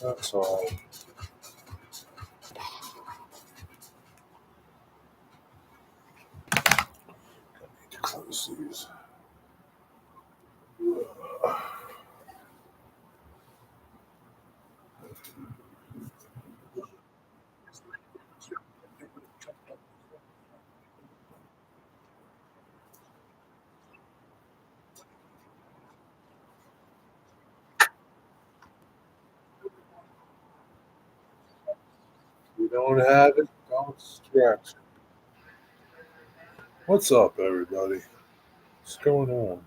That's all. I need to close these. You don't have it, don't stretch. What's up, everybody? What's going on?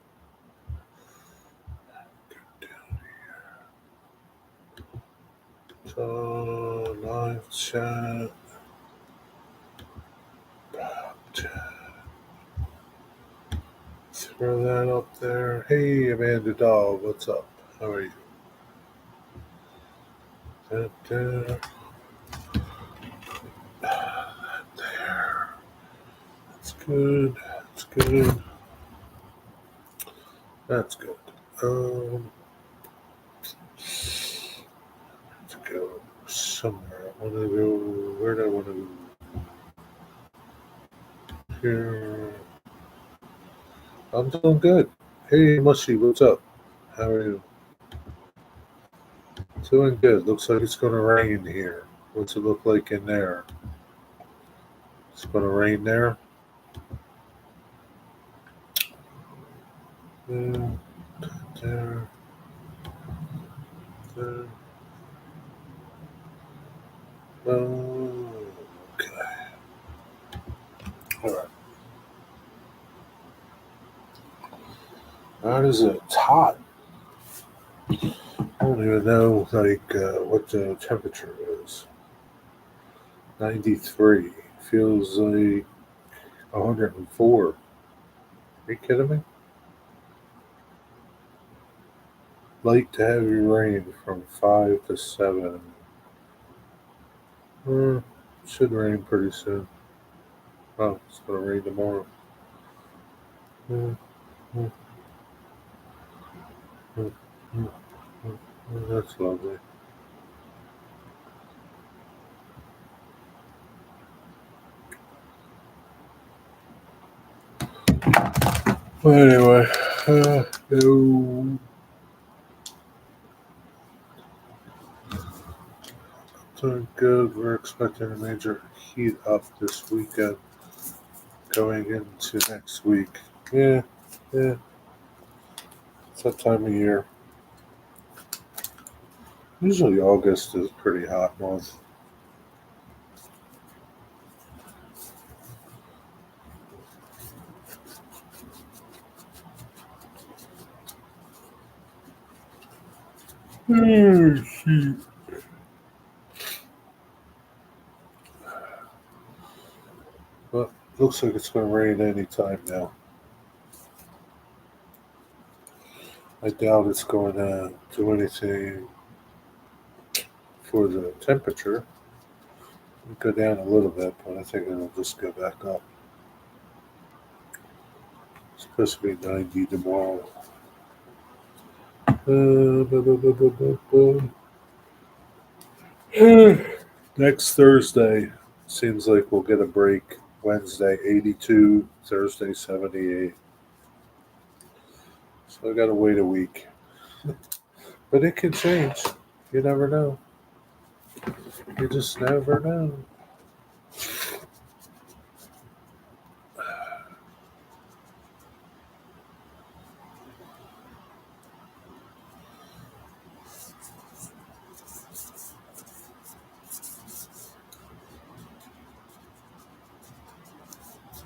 So, live chat. Throw that up there. Hey, Amanda Doll, what's up? How are you? There. That's good. That's good. That's good. To go somewhere. I want to go. Where do I want to go? Here. I'm doing good. Hey, Mushy, what's up? How are you? Doing good. Looks like it's going to rain here. What's it look like in there? It's going to rain there. There. There. There. Okay. All right. How is it? It's hot. I don't even know what the temperature is. 93. Feels like 104. Are you kidding me? Light to heavy rain from 5 to 7. Should rain pretty soon. Oh, it's going to rain tomorrow. Mm, mm, mm, mm, That's lovely. Well, anyway, no, doing good. We're expecting a major heat up this weekend going into next week. Yeah, yeah, it's that time of year. Usually August is a pretty hot month. Shoot. But looks like it's going to rain anytime now. I doubt it's going to do anything for the temperature. It'll go down a little bit, but I think it'll just go back up. It's supposed to be 90 tomorrow. Next Thursday, seems like we'll get a break. Wednesday, 82. Thursday, 78. So I got to wait a week. But it can change. You never know. You just never know.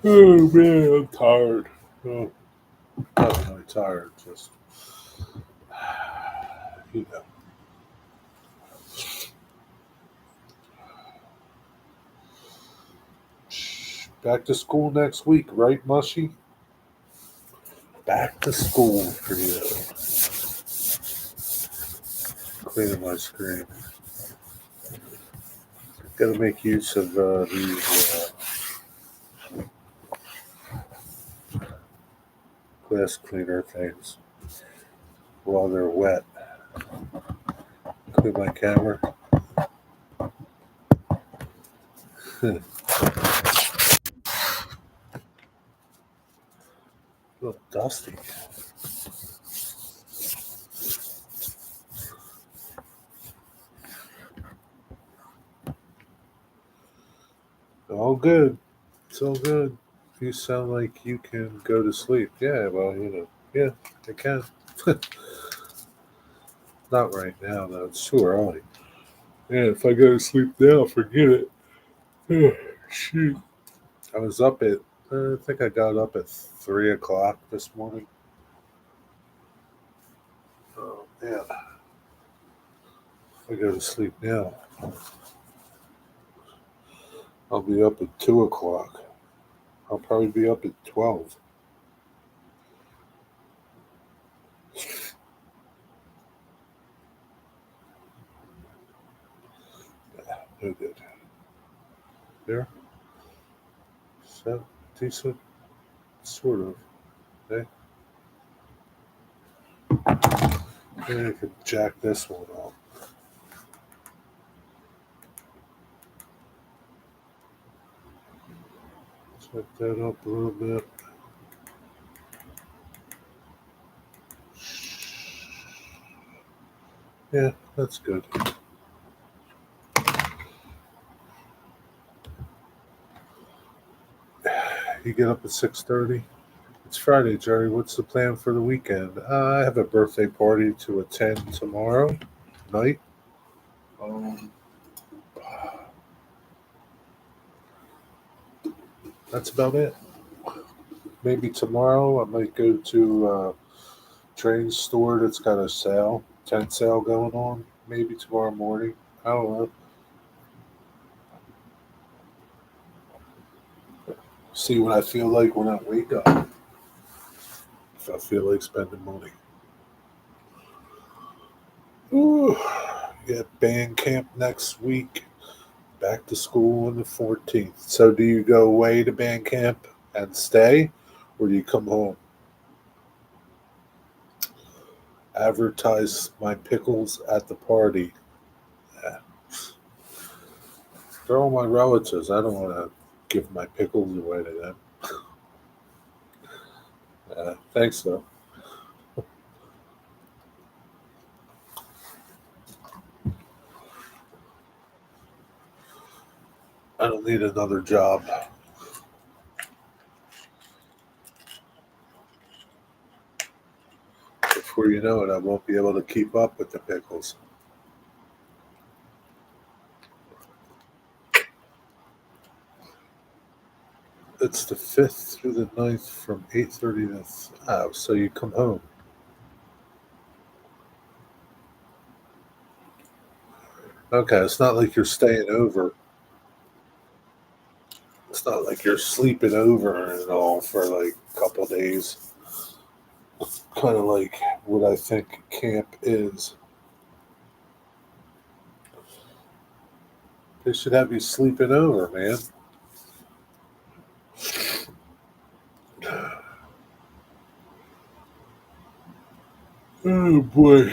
Oh man, I'm tired. Oh, not really tired, just you know. Back to school next week, right, Mushy? Back to school for you. Cleaning my screen. Got to make use of these glass cleaner things while they're wet. with my camera. A little dusty. All good. It's all good. You sound like you can go to sleep. Yeah, well, yeah, I can. Not right now, though. It's too early. Yeah, if I go to sleep now, forget it. Shoot. I was up at, I think I got up at 3 o'clock this morning. Oh, man. If I go to sleep now, I'll be up at 2 o'clock. I'll probably be up at 12. No good. There? So, decent? Sort of. Okay? Maybe I could jack this one off. Set that up a little bit. Yeah, that's good. You get up at 6:30. It's Friday, Jerry. What's the plan for the weekend? I have a birthday party to attend tomorrow night. Um, that's about it. Maybe tomorrow I might go to a train store that's got a sale, tent sale going on. Maybe tomorrow morning. I don't know. See what I feel like when I wake up. If I feel like spending money. Ooh, yeah, band camp next week. Back to school on the 14th. So, do you go away to band camp and stay, or do you come home? Advertise my pickles at the party. Yeah. They're all my relatives. I don't want to give my pickles away to them. Thanks, though. I don't need another job. Before you know it, I won't be able to keep up with the pickles. It's the 5th through the 9th from 8:30 to. Oh, so you come home. Okay, it's not like you're staying over. It's not like you're sleeping over and all for like a couple days. Kind of like what I think camp is. They should have you sleeping over, man. Oh boy.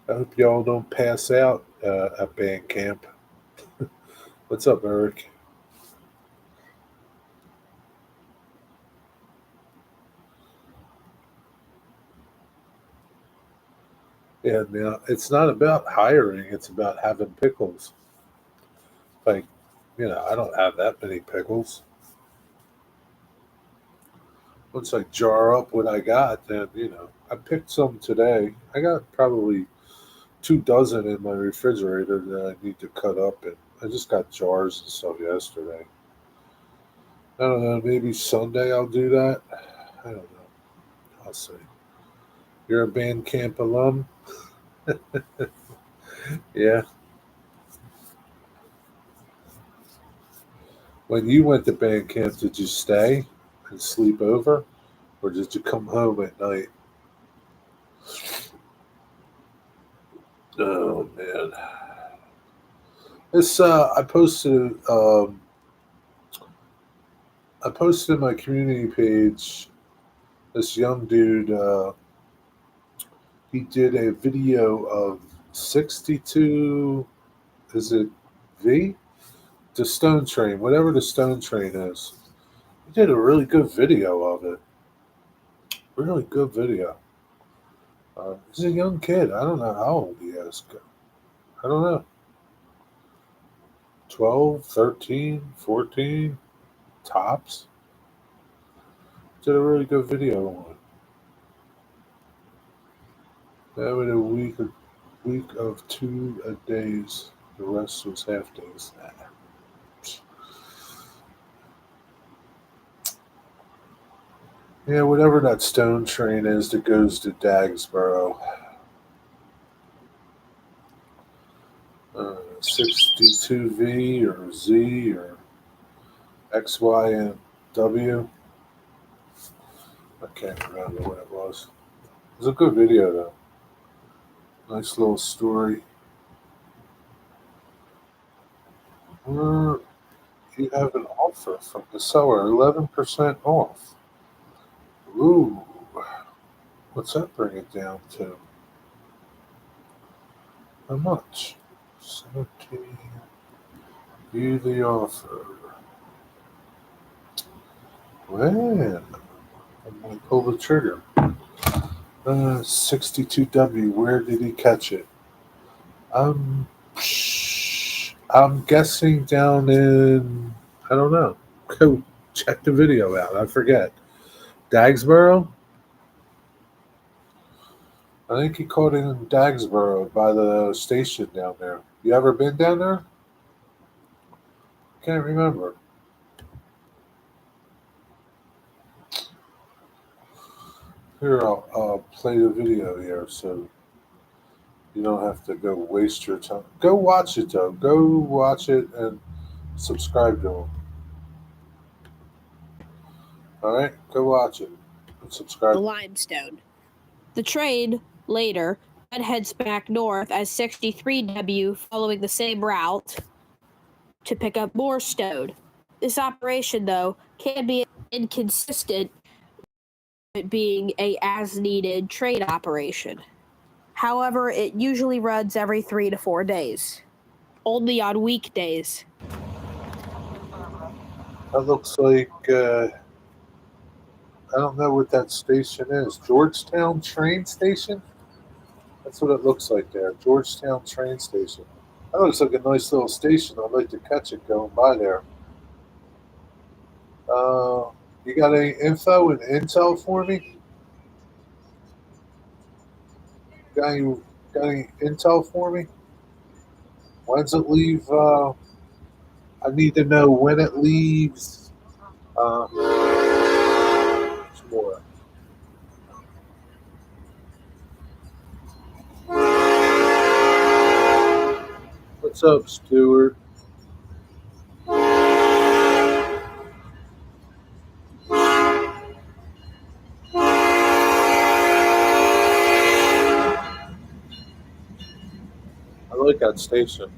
I hope y'all don't pass out at band camp. What's up, Eric? Yeah, now it's not about hiring, it's about having pickles. Like, I don't have that many pickles. Once I jar up what I got, then, I picked some today. I got probably 2 dozen in my refrigerator that I need to cut up, and I just got jars and stuff yesterday. I don't know, maybe Sunday I'll do that. I don't know. I'll see. You're a band camp alum? Yeah. When you went to band camp, did you stay and sleep over, or did you come home at night? Oh man, this I posted in my community page. This young dude, He did a video of 62, is it V? The Stone Train, whatever the Stone Train is. He did a really good video of it. Really good video. He's a young kid. I don't know how old he is. I don't know. 12, 13, 14, tops. Did a really good video on it. That was week of 2 days. The rest was half days. Yeah, whatever that Stone Train is that goes to Dagsboro. 62V or Z or X, Y, and W. I can't remember what it was. It was a good video, though. Nice little story. You have an offer from the seller, 11% off. Ooh, what's that bring it down to? How much? 17. View the offer. Man, I'm going to pull the trigger. 62W, where did he catch it? I'm guessing down in, I don't know. Go check the video out. I forget. Dagsboro? I think he caught it in Dagsboro by the station down there. You ever been down there? Can't remember. Here, I'll play the video here so you don't have to go waste your time. Go watch it, though. Go watch it and subscribe to him. All right? Go watch it and subscribe. The limestone. The train, later, then heads back north as 63W following the same route to pick up more stone. This operation, though, can be inconsistent with it being a as-needed train operation. However, it usually runs every 3 to 4 days. Only on weekdays. That looks like, I don't know what that station is. Georgetown train station? That's what it looks like there. Georgetown train station. That looks like a nice little station. I'd like to catch it going by there. You got any info and intel for me? Got any intel for me? When's it leave? I need to know when it leaves. What's more? What's up, Stuart? I like that station.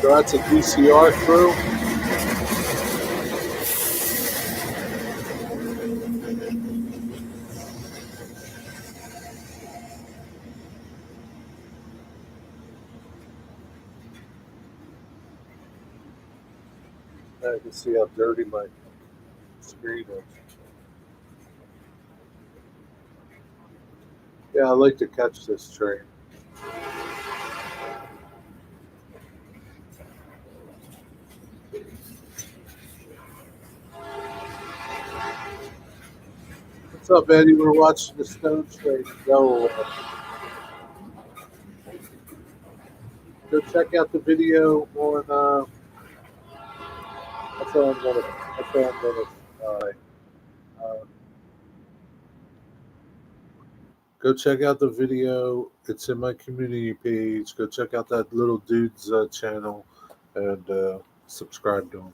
So that's a DCR through. I can see how dirty my screen is. Yeah, I like to catch this train. What's up, Eddie? We're watching the Stone Train go. Go check out the video on. That's all I'm gonna. That's all I'm gonna. Go check out the video. It's in my community page. Go check out that little dude's channel and subscribe to him.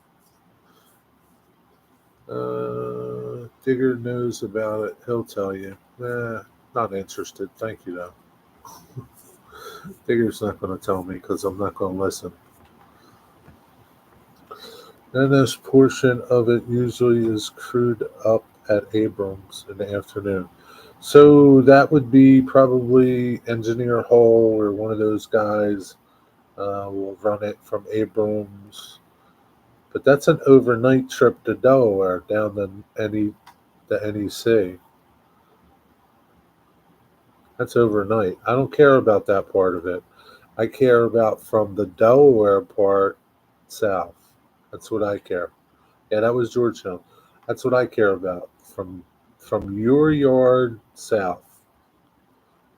Digger knows about it. He'll tell you. Not interested. Thank you, though. Digger's not going to tell me because I'm not going to listen. Then this portion of it usually is crewed up at Abrams in the afternoon. So that would be probably Engineer Hall or one of those guys will run it from Abrams. But that's an overnight trip to Delaware down the NEC. That's overnight. I don't care about that part of it. I care about from the Delaware part south. That's what I care. Yeah, that was Georgetown. That's what I care about from your yard south.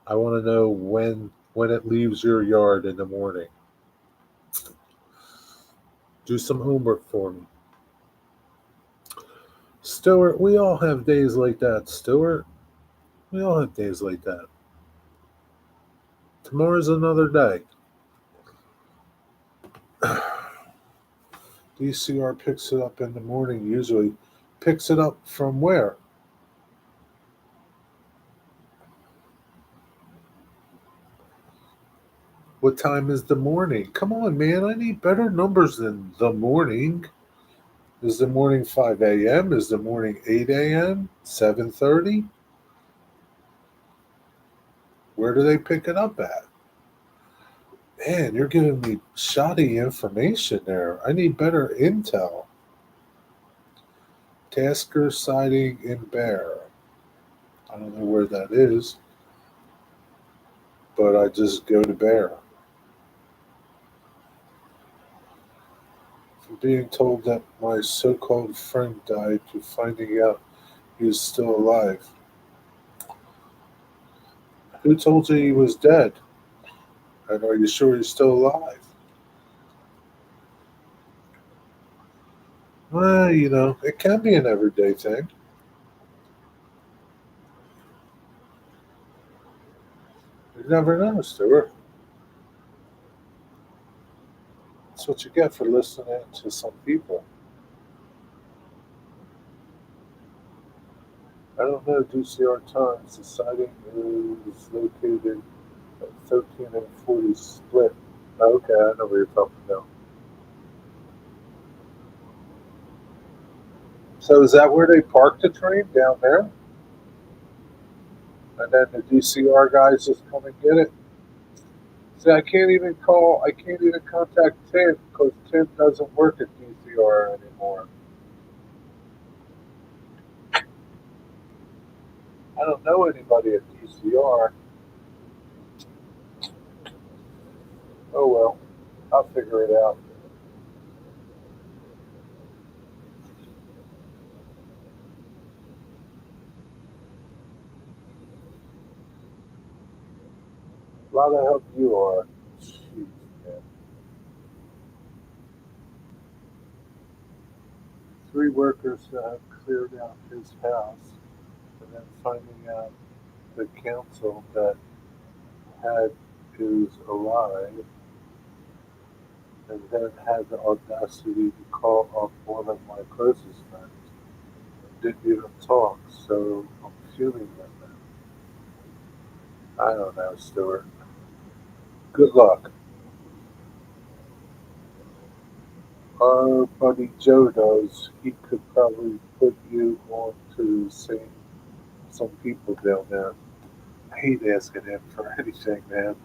I want to know when it leaves your yard in the morning. Do some homework for me. Stewart, we all have days like that, Stewart. We all have days like that. Tomorrow's another day. DCR picks it up in the morning usually. Picks it up from where? What time is the morning? Come on, man. I need better numbers than the morning. Is the morning 5 a.m.? Is the morning 8 a.m.? 7:30? Where do they pick it up at? Man, you're giving me shoddy information there. I need better intel. Tasker siding in Bear. I don't know where that is, but I just go to Bear. From being told that my so called friend died to finding out he was still alive. Who told you he was dead? And are you sure he's still alive? Well, it can be an everyday thing. You never know, Stuart. That's what you get for listening to some people. I don't know DCR times. The siding is located at 13 and 40 split. Okay, I know what you're talking about. So is that where they park the train down there? And then the DCR guys just come and get it? See, I can't even contact Tim because Tim doesn't work at DCR anymore. I don't know anybody at DCR. Oh well, I'll figure it out. A lot of help you are. Jeez, man. 3 workers have cleared out his house and then finding out the council that had is alive and then had the audacity to call up one of my closest friends. Didn't even talk, so I'm fuming with them. I don't know, Stuart. Good luck. Our buddy Joe does. He could probably put you on to some people down there. I hate asking him for anything, man.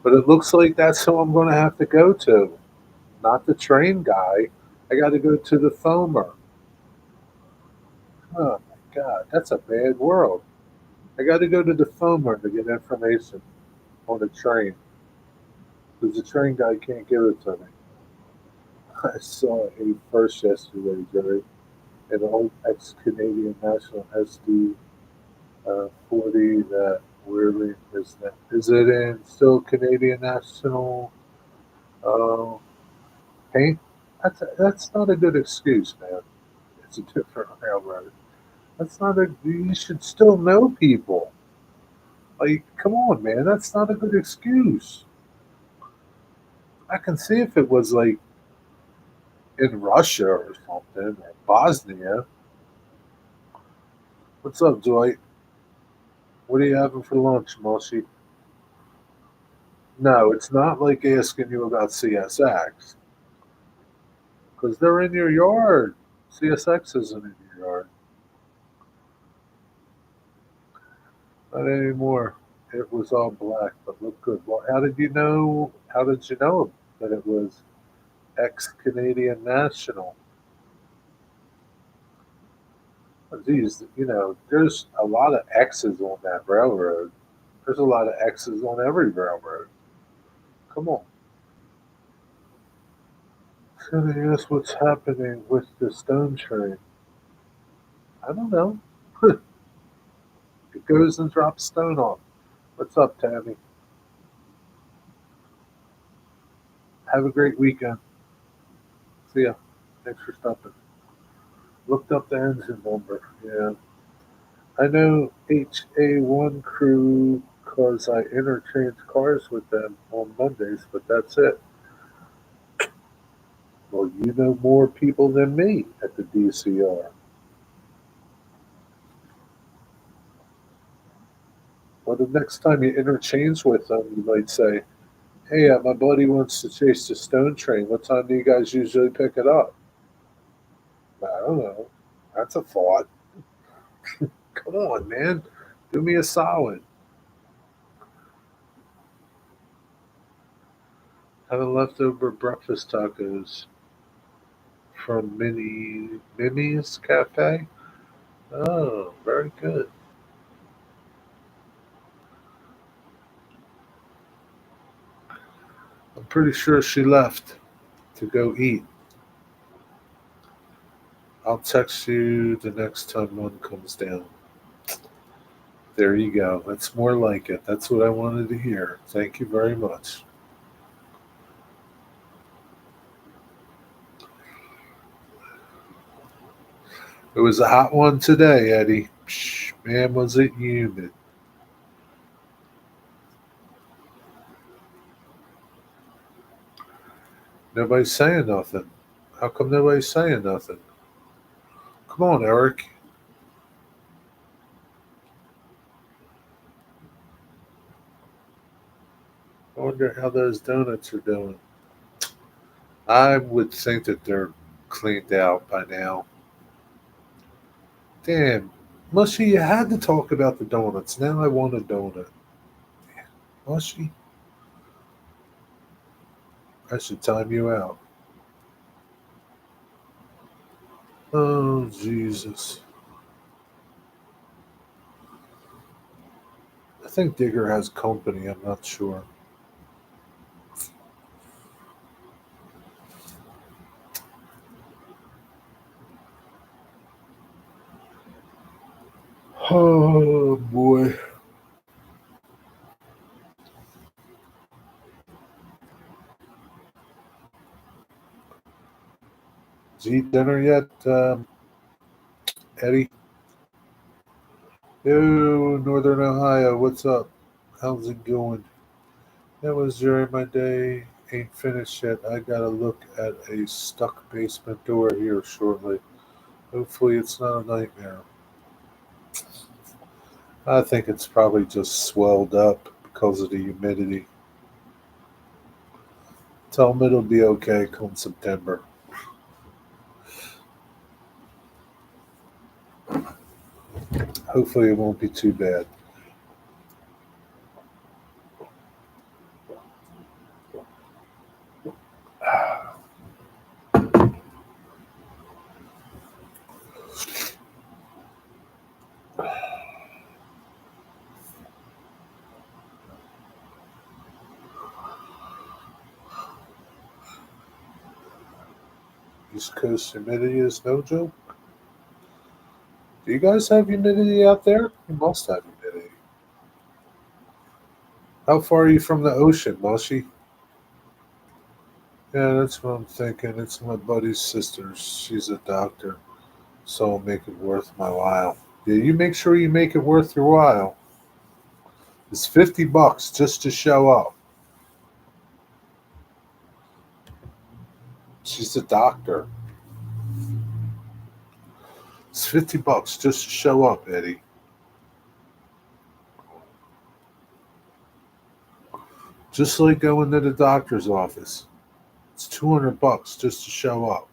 But it looks like that's who I'm going to have to go to. Not the train guy. I got to go to the foamer. Oh my God, that's a bad world. I got to go to the foamer to get information on the train because the train guy can't give it to me. I saw a first yesterday, Jerry, an old ex-Canadian National SD 40 that weirdly is it in still Canadian National uh, paint? That's not a good excuse, man. It's a different railroad. That's not a. You should still know people. Like, come on, man. That's not a good excuse. I can see if it was like in Russia or something or Bosnia. What's up, Dwight? What are you having for lunch, Mossy? No, it's not like asking you about CSX because they're in your yard. CSX isn't in your yard. Not anymore. It was all black, but looked good. Well, how did you know? How did you know that it was ex-Canadian national? Geez, there's a lot of X's on that railroad. There's a lot of X's on every railroad. Come on. So ask what's happening with the stone train. I don't know. It goes and drops stone off. What's up, Tammy? Have a great weekend. See ya. Thanks for stopping. Looked up the engine number. Yeah. I know HA1 crew because I interchange cars with them on Mondays, but that's it. Well, you know more people than me at the DCR. Well, the next time you interchange with them, you might say, "Hey, my buddy wants to chase the stone train. What time do you guys usually pick it up?" I don't know. That's a thought. Come on, man. Do me a solid. Having leftover breakfast tacos from Mimi's Cafe. Oh, very good. I'm pretty sure she left to go eat. I'll text you the next time one comes down. There you go. That's more like it. That's what I wanted to hear. Thank you very much. It was a hot one today, Eddie. Psh, man, was it humid. Nobody's saying nothing. How come nobody's saying nothing? Come on, Eric. I wonder how those donuts are doing. I would think that they're cleaned out by now. Damn. Mushy, you had to talk about the donuts. Now I want a donut. Mushy, I should time you out. Oh, Jesus. I think Digger has company. I'm not sure. Oh, boy. Did you eat dinner yet, Eddie? Yo, Northern Ohio, what's up? How's it going? That was during my day. Ain't finished yet. I gotta look at a stuck basement door here shortly. Hopefully, it's not a nightmare. I think it's probably just swelled up because of the humidity. Tell them it'll be okay come September. Hopefully, it won't be too bad. East Coast humidity is no joke. Do you guys have humidity out there? You must have humidity. How far are you from the ocean, Moshi? Yeah, that's what I'm thinking. It's my buddy's sister. She's a doctor, so I'll make it worth my while. Yeah, you make sure you make it worth your while. It's $50 just to show up. She's a doctor. It's $50 just to show up, Eddie. Just like going to the doctor's office. It's $200 just to show up.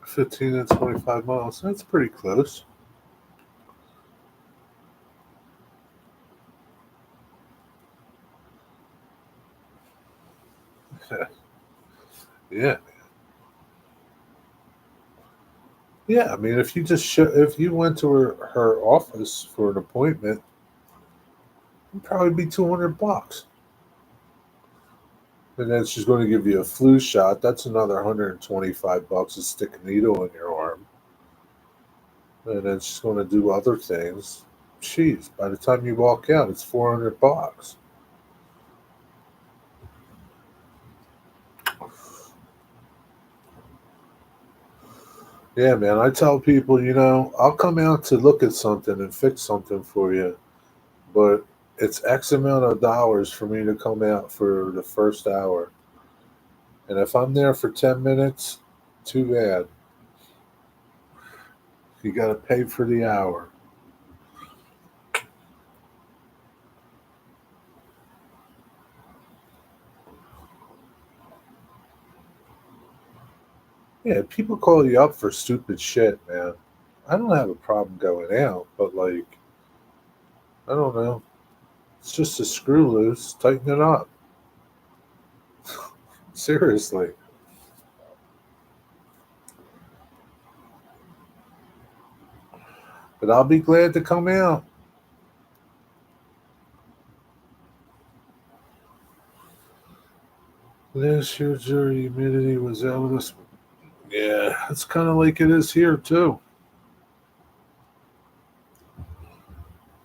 $15 and 25 miles. That's pretty close. Yeah. Yeah, I mean, if you if you went to her office for an appointment, it'd probably be $200. And then she's going to give you a flu shot. That's another $125 to stick a needle in your arm. And then she's going to do other things. Jeez, by the time you walk out, it's $400. Yeah, man. I tell people, I'll come out to look at something and fix something for you, but it's X amount of dollars for me to come out for the first hour. And if I'm there for 10 minutes, too bad. You got to pay for the hour. Yeah, people call you up for stupid shit, man. I don't have a problem going out, but like, I don't know. It's just a screw loose. Tighten it up. Seriously. But I'll be glad to come out. Last year's humidity was out of this. Yeah, it's kind of like it is here, too.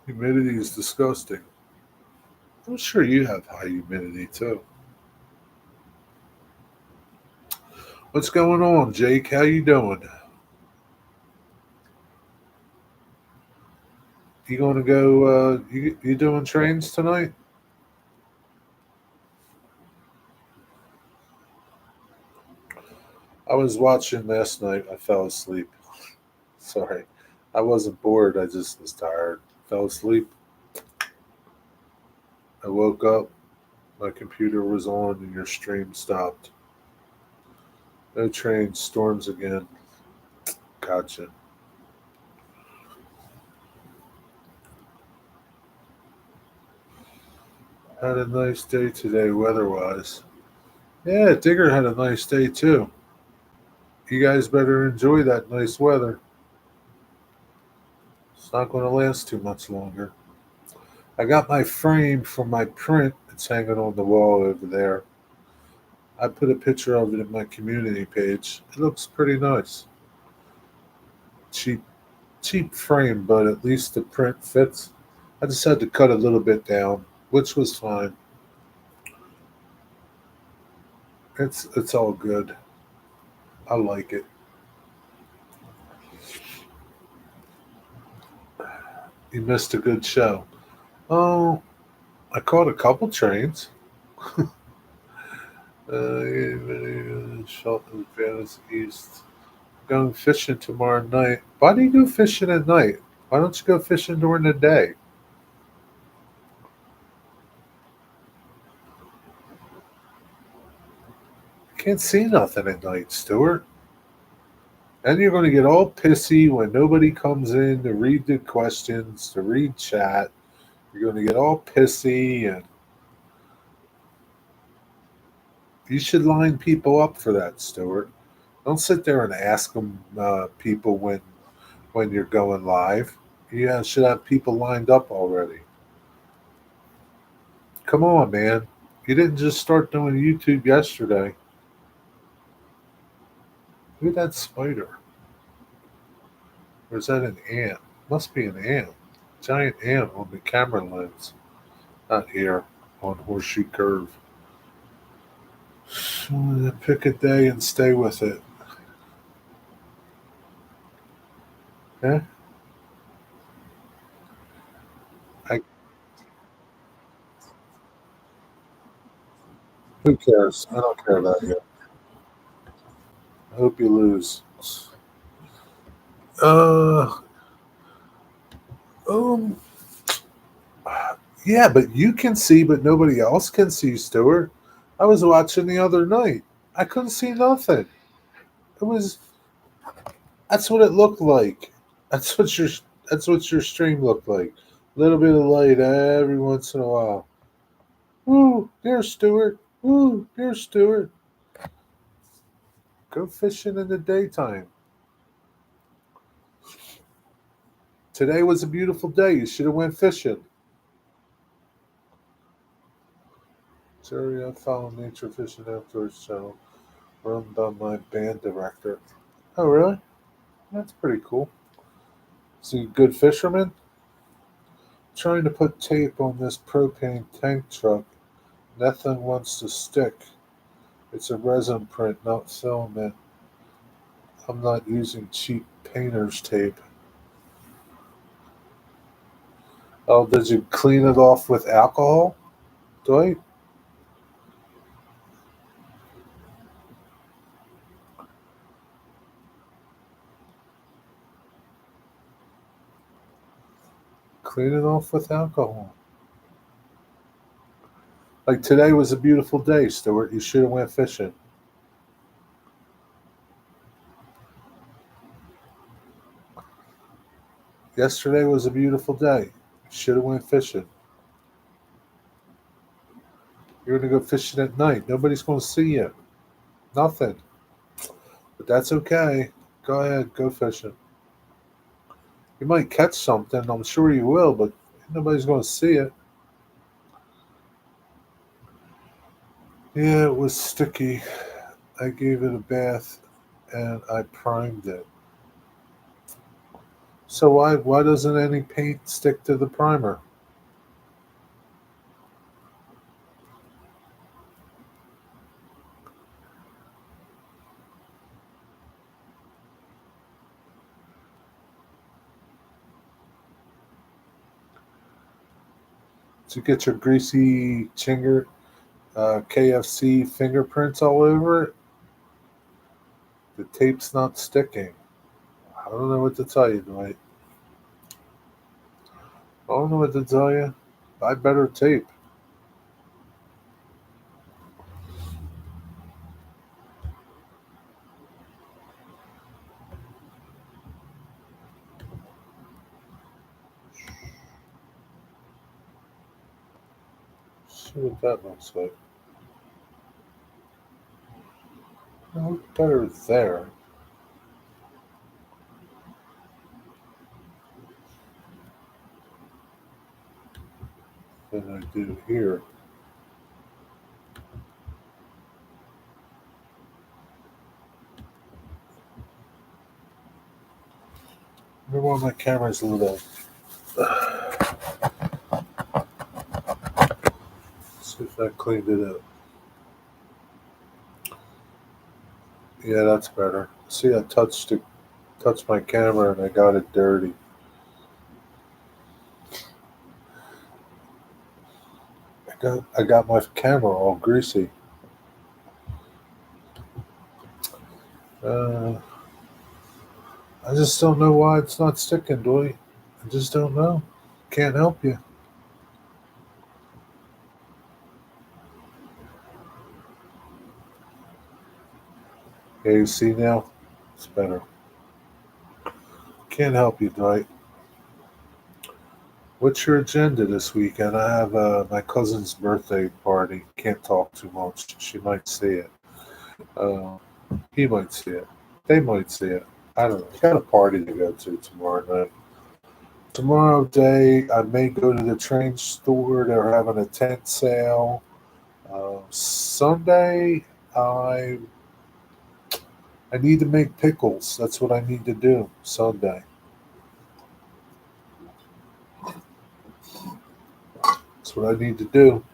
Humidity is disgusting. I'm sure you have high humidity, too. What's going on, Jake? How you doing? You going to go, you doing trains tonight? I was watching last night. I fell asleep. Sorry. I wasn't bored. I just was tired. Fell asleep. I woke up. My computer was on and your stream stopped. No train. Storms again. Gotcha. Had a nice day today weather-wise. Yeah, Digger had a nice day too. You guys better enjoy that nice weather. It's not going to last too much longer. I got my frame for my print. It's hanging on the wall over there. I put a picture of it in my community page. It looks pretty nice. Cheap, cheap frame, but at least the print fits. I just had to cut a little bit down, which was fine. It's all good. I like it. You missed a good show. Oh, I caught a couple trains. Shelton, Venice East. Going fishing tomorrow night. Why do you go fishing at night? Why don't you go fishing during the day? Can't see nothing at night, Stuart. And you're going to get all pissy when nobody comes in to read the questions, to read chat. You're going to get all pissy, and you should line people up for that, Stuart. Don't sit there and ask them people when you're going live. You should have people lined up already. Come on, man. You didn't just start doing YouTube yesterday. Look at that spider. Or is that an ant? Must be an ant. Giant ant on the camera lens. Not here on Horseshoe Curve. So pick a day and stay with it. Yeah? I, who cares? I don't care about you. I hope you lose. Uh, um, yeah, but you can see, but nobody else can see, Stuart. I was watching the other night. I couldn't see nothing. It was. That's what it looked like. That's what your. That's what your stream looked like. A little bit of light every once in a while. Woo, there's Stuart. Woo, there's Stuart. Go fishing in the daytime. Today was a beautiful day. You should have went fishing. Jerry, I follow Nature Fishing Outdoors channel run by my band director. Oh, really? That's pretty cool. Is he a good fisherman? Trying to put tape on this propane tank truck. Nothing wants to stick. It's a resin print, not filament. I'm not using cheap painter's tape. Oh, did you clean it off with alcohol, Dwight? Clean it off with alcohol. Like today was a beautiful day, Stuart. You should have went fishing. Yesterday was a beautiful day. You should have went fishing. You're gonna go fishing at night. Nobody's gonna see you. Nothing. But that's okay. Go ahead, go fishing. You might catch something. I'm sure you will, but nobody's gonna see it. Yeah, it was sticky. I gave it a bath and I primed it. So why doesn't any paint stick to the primer? To get your greasy chinger KFC fingerprints all over it, the tape's not sticking. I don't know what to tell you, Dwight. I don't know what to tell you. Buy better tape. See what that looks like. It look better there than I do here. Remember when my camera's lit up? See if that cleaned it up. Yeah, that's better. See, I touched my camera and I got it dirty. I got my camera all greasy. Uh, I just don't know why it's not sticking, Doy. I just don't know. Can't help you. Yeah, you see now? It's better. Can't help you, Dwight. What's your agenda this weekend? I have my cousin's birthday party. Can't talk too much. She might see it. Uh, he might see it. They might see it. I don't know. I got a party to go to tomorrow night. Tomorrow day, I may go to the train store. They're having a tent sale. Sunday, I need to make pickles. That's what I need to do Sunday. That's what I need to do.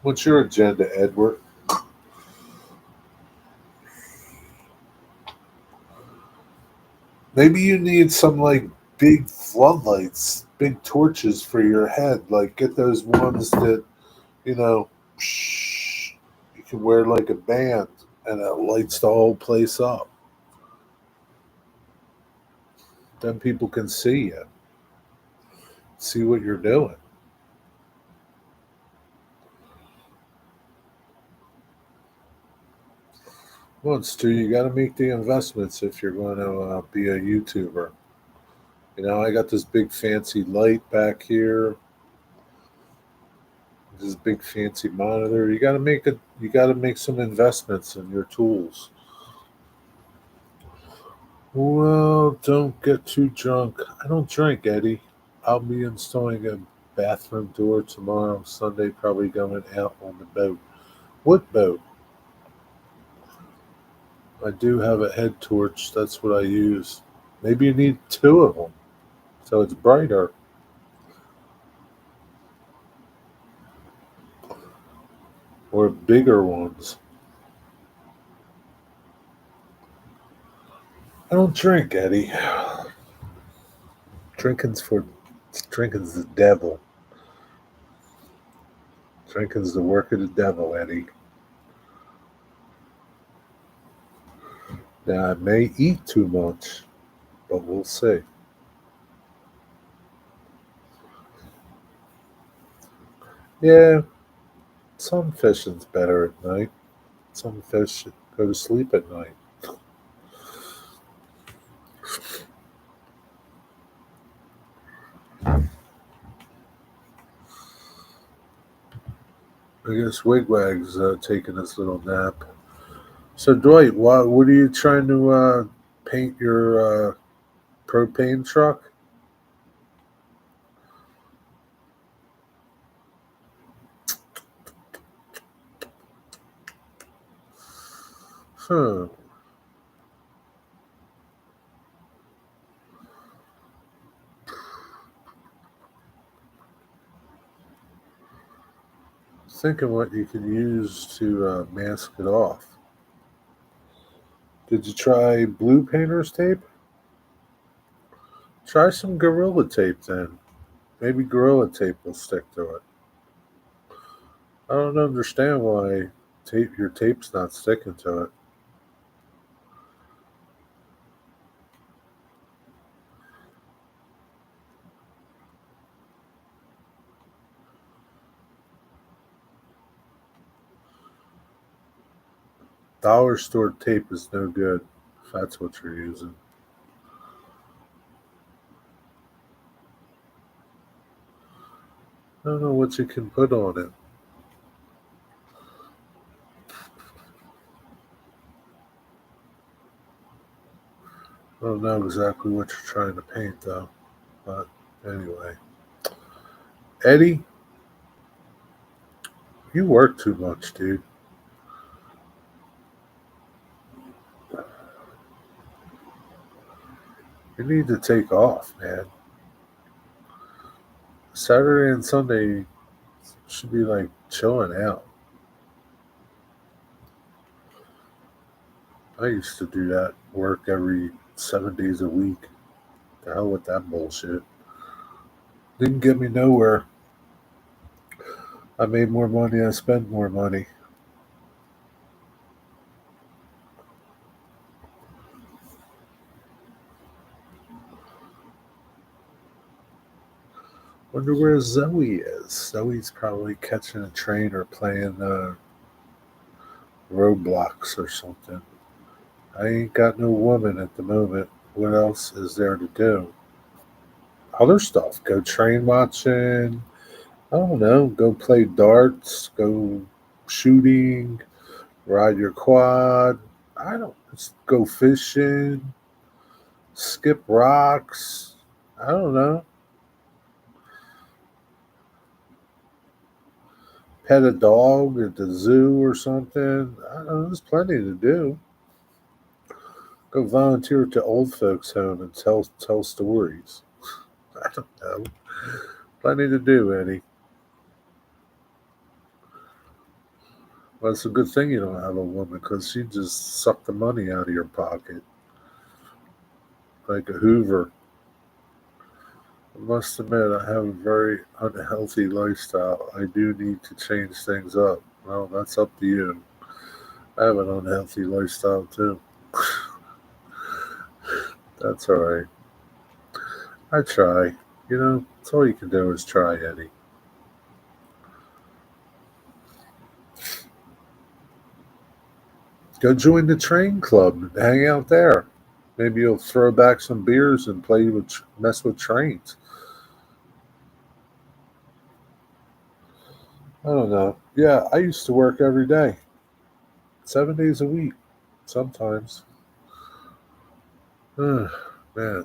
What's your agenda, Edward? Maybe you need some like big floodlights, big torches for your head. Like get those ones that, you know, you can wear like a band. and it lights the whole place up. Then people can see you, see what you're doing. Well, Stu, you got to make the investments if you're going to be a YouTuber. I got this big fancy light back here, this big fancy monitor. You got to make it. You got to make some investments in your tools. Well, don't get too drunk. I don't drink, Eddie. I'll be installing a bathroom door tomorrow, Sunday, probably going out on the boat. What boat? I do have a head torch. That's what I use. Maybe you need two of them so it's brighter. Or bigger ones. I don't drink, Eddie. Drinking's for drinking's the devil. Drinking's the work of the devil, Eddie. Now I may eat too much, but we'll see. Yeah, some fishing's better at night. Some fish go to sleep at night. I guess Wigwag's taking his little nap. So Dwight, what are you trying to paint your propane truck? Huh. Thinking what you could use to mask it off. Did you try blue painter's tape? Try some Gorilla Tape then. Maybe Gorilla Tape will stick to it. I don't understand why your tape's not sticking to it. Dollar store tape is no good if that's what you're using. I don't know what you can put on it. I don't know exactly what you're trying to paint though. But anyway. Eddie, you work too much, dude. You need to take off, man. Saturday and Sunday should be like chilling out. I used to do that work every 7 days a week. The hell with that bullshit. Didn't get me nowhere. I made more money, I spent more money. Wonder where Zoe is. Zoe's probably catching a train or playing Roblox or something. I ain't got no woman at the moment. What else is there to do? Other stuff. Go train watching. I don't know. Go play darts. Go shooting. Ride your quad. I don't. Go fishing. Skip rocks. I don't know. Pet a dog at the zoo or something. I don't know. There's plenty to do. Go volunteer at the old folks' home and tell stories. I don't know. Plenty to do, Eddie. Well, it's a good thing you don't have a woman because she just suck the money out of your pocket like a Hoover. I must admit, I have a very unhealthy lifestyle. I do need to change things up. Well, that's up to you. I have an unhealthy lifestyle too. That's all right. I try. That's all you can do is try, Eddie. Go join the train club and hang out there. Maybe you'll throw back some beers and mess with trains. I don't know. Yeah, I used to work every day, 7 days a week, sometimes. Man,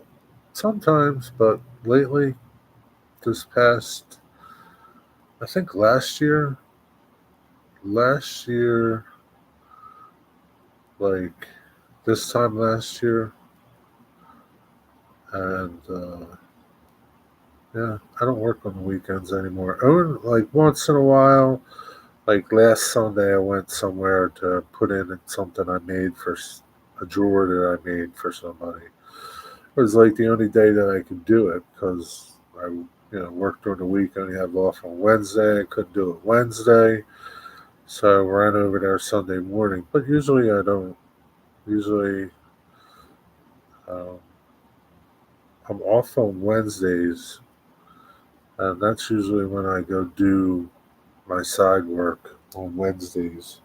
sometimes, but lately, this past, I think last year, like this time last year, and yeah, I don't work on the weekends anymore. Like once in a while, like last Sunday, I went somewhere to put in something I made for a drawer that I made for somebody. It was like the only day that I could do it because worked during the week. I only have off on Wednesday. I couldn't do it Wednesday, so I ran over there Sunday morning. But usually I don't. Usually um, I'm off on Wednesdays, and that's usually when I go do my side work on Wednesdays,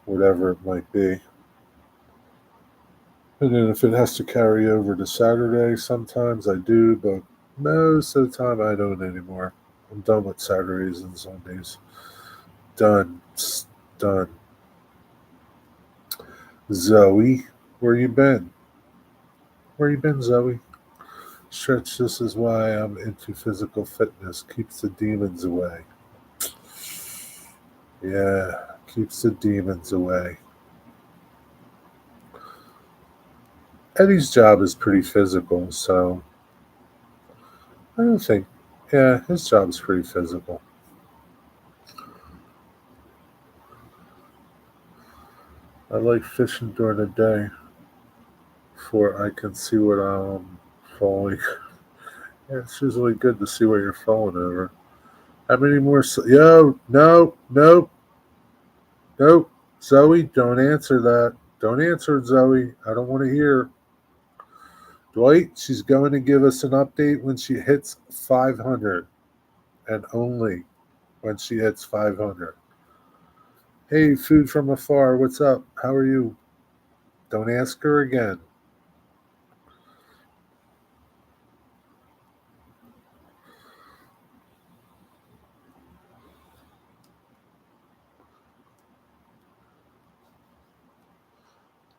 whatever it might be. And then if it has to carry over to Saturday, sometimes I do, but most of the time I don't anymore. I'm done with Saturdays and Sundays. Done. Done. Zoe, where you been? Where you been, Zoe? Stretch, this is why I'm into physical fitness. Keeps the demons away. Yeah, keeps the demons away. Eddie's job is pretty physical, so I don't think. Yeah, his job is pretty physical. I like fishing during the day before I can see what I'm falling. Yeah, it's usually good to see what you're falling over. How many more? Yo, no, nope, nope. Zoe, don't answer that. Don't answer it, Zoe. I don't want to hear. Dwight, she's going to give us an update when she hits 500 and only when she hits 500. Hey, food from afar, what's up? How are you? Don't ask her again.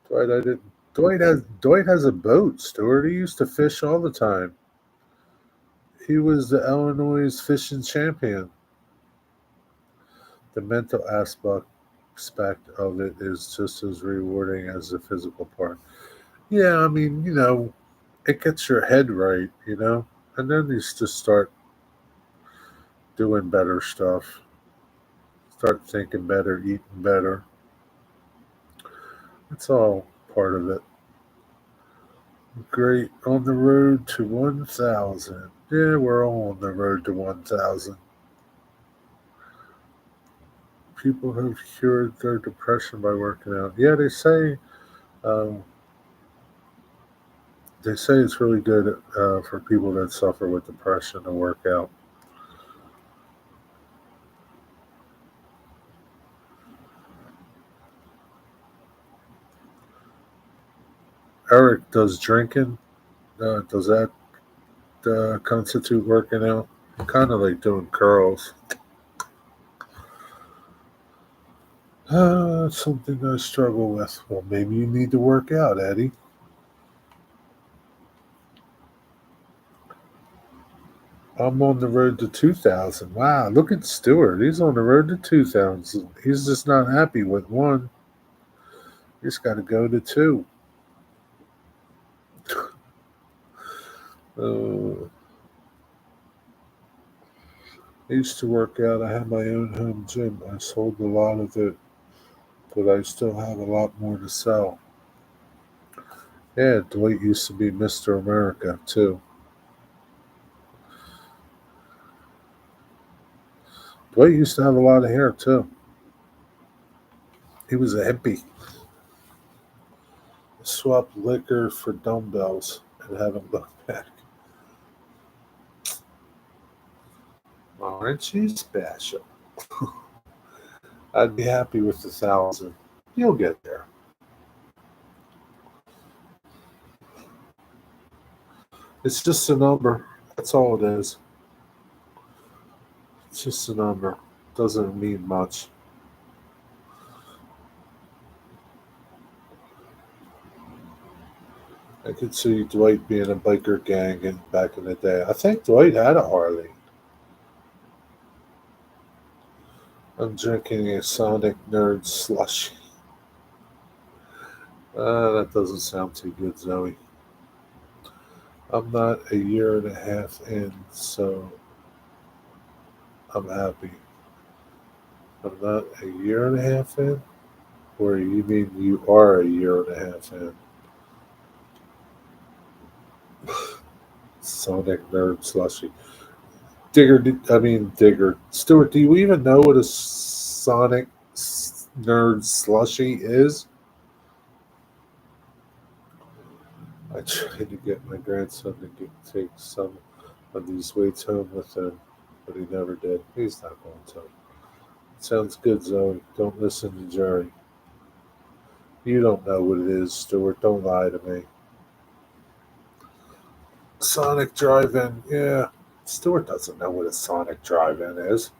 Dwight, I didn't. Dwight has a boat, Stuart. He used to fish all the time. He was the Illinois fishing champion. The mental aspect of it is just as rewarding as the physical part. Yeah, I mean, it gets your head right, and then you just start doing better stuff, start thinking better, eating better. It's all part of it. Great. On the road to 1,000. Yeah, we're all on the road to 1,000. People have cured their depression by working out. Yeah, um, they say it's really good for people that suffer with depression to work out. Eric, does drinking, does that constitute working out? Kind of like doing curls. It's something I struggle with. Well, maybe you need to work out, Eddie. I'm on the road to 2,000. Wow, look at Stewart. He's on the road to 2,000. He's just not happy with one. He's got to go to two. Uh, I used to work out. I had my own home gym. I sold a lot of it, but I still have a lot more to sell. Yeah, Dwight used to be Mr. America, too. Dwight used to have a lot of hair, too. He was a hippie. Swapped liquor for dumbbells and haven't looked back. Aren't you special? I'd be happy with 1,000. You'll get there. It's just a number. That's all it is. It's just a number. Doesn't mean much. I could see Dwight being a biker gang back in the day. I think Dwight had a Harley. I'm drinking a Sonic Nerd slushie. That doesn't sound too good, Zoe. I'm not a year and a half in, so I'm happy. I'm not a year and a half in? Or you mean you are a year and a half in? Sonic Nerd slushie. Digger. Stuart, do you even know what a Sonic Nerd slushie is? I tried to get my grandson to take some of these weights home with him, but he never did. He's not going to. Sounds good, Zoe. Don't listen to Jerry. You don't know what it is, Stuart. Don't lie to me. Sonic Drive-In, yeah. Stuart doesn't know what a Sonic Drive-In is.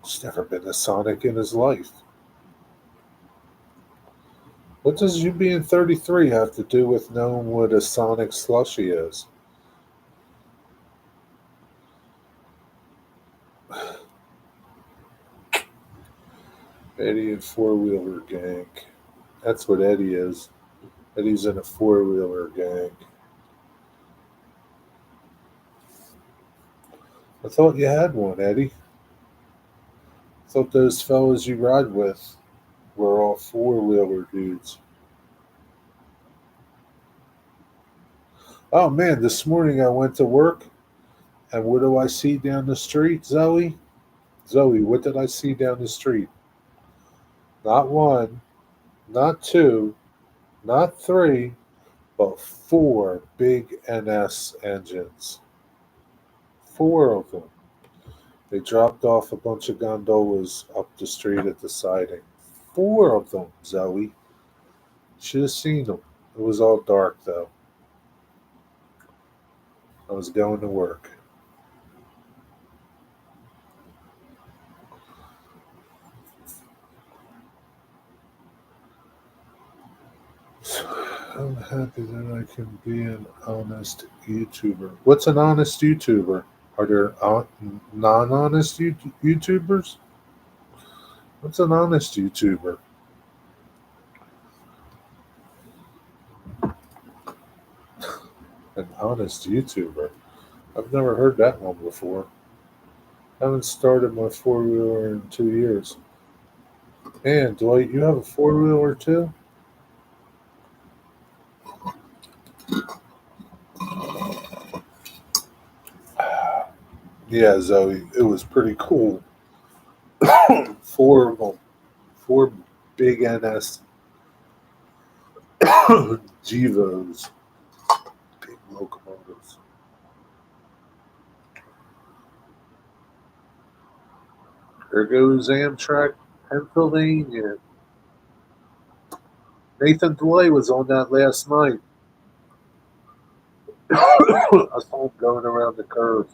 He's never been to Sonic in his life. What does you being 33 have to do with knowing what a Sonic slushie is? Eddie and four-wheeler gang. That's what Eddie is. Eddie's in a four-wheeler gang. I thought you had one, Eddie. I thought those fellas you ride with were all four-wheeler dudes. Oh man, this morning I went to work, and what do I see down the street, Zoe? Zoe, what did I see down the street? Not one, not two, not three, but four big NS engines. Four of them. They dropped off a bunch of gondolas up the street at the siding. Four of them, Zoe. Should have seen them. It was all dark, though. I was going to work. I'm happy that I can be an honest YouTuber. What's an honest YouTuber? Are there non-honest YouTubers? What's an honest YouTuber? An honest YouTuber? I've never heard that one before. I haven't started my four-wheeler in 2 years. And Dwight, you have a four-wheeler too? Yeah, Zoe, it was pretty cool. Four of them. Four big NS Gevos. Big locomotives. There goes Amtrak, Pennsylvania. Nathan DeLay was on that last night. I saw him going around the curve.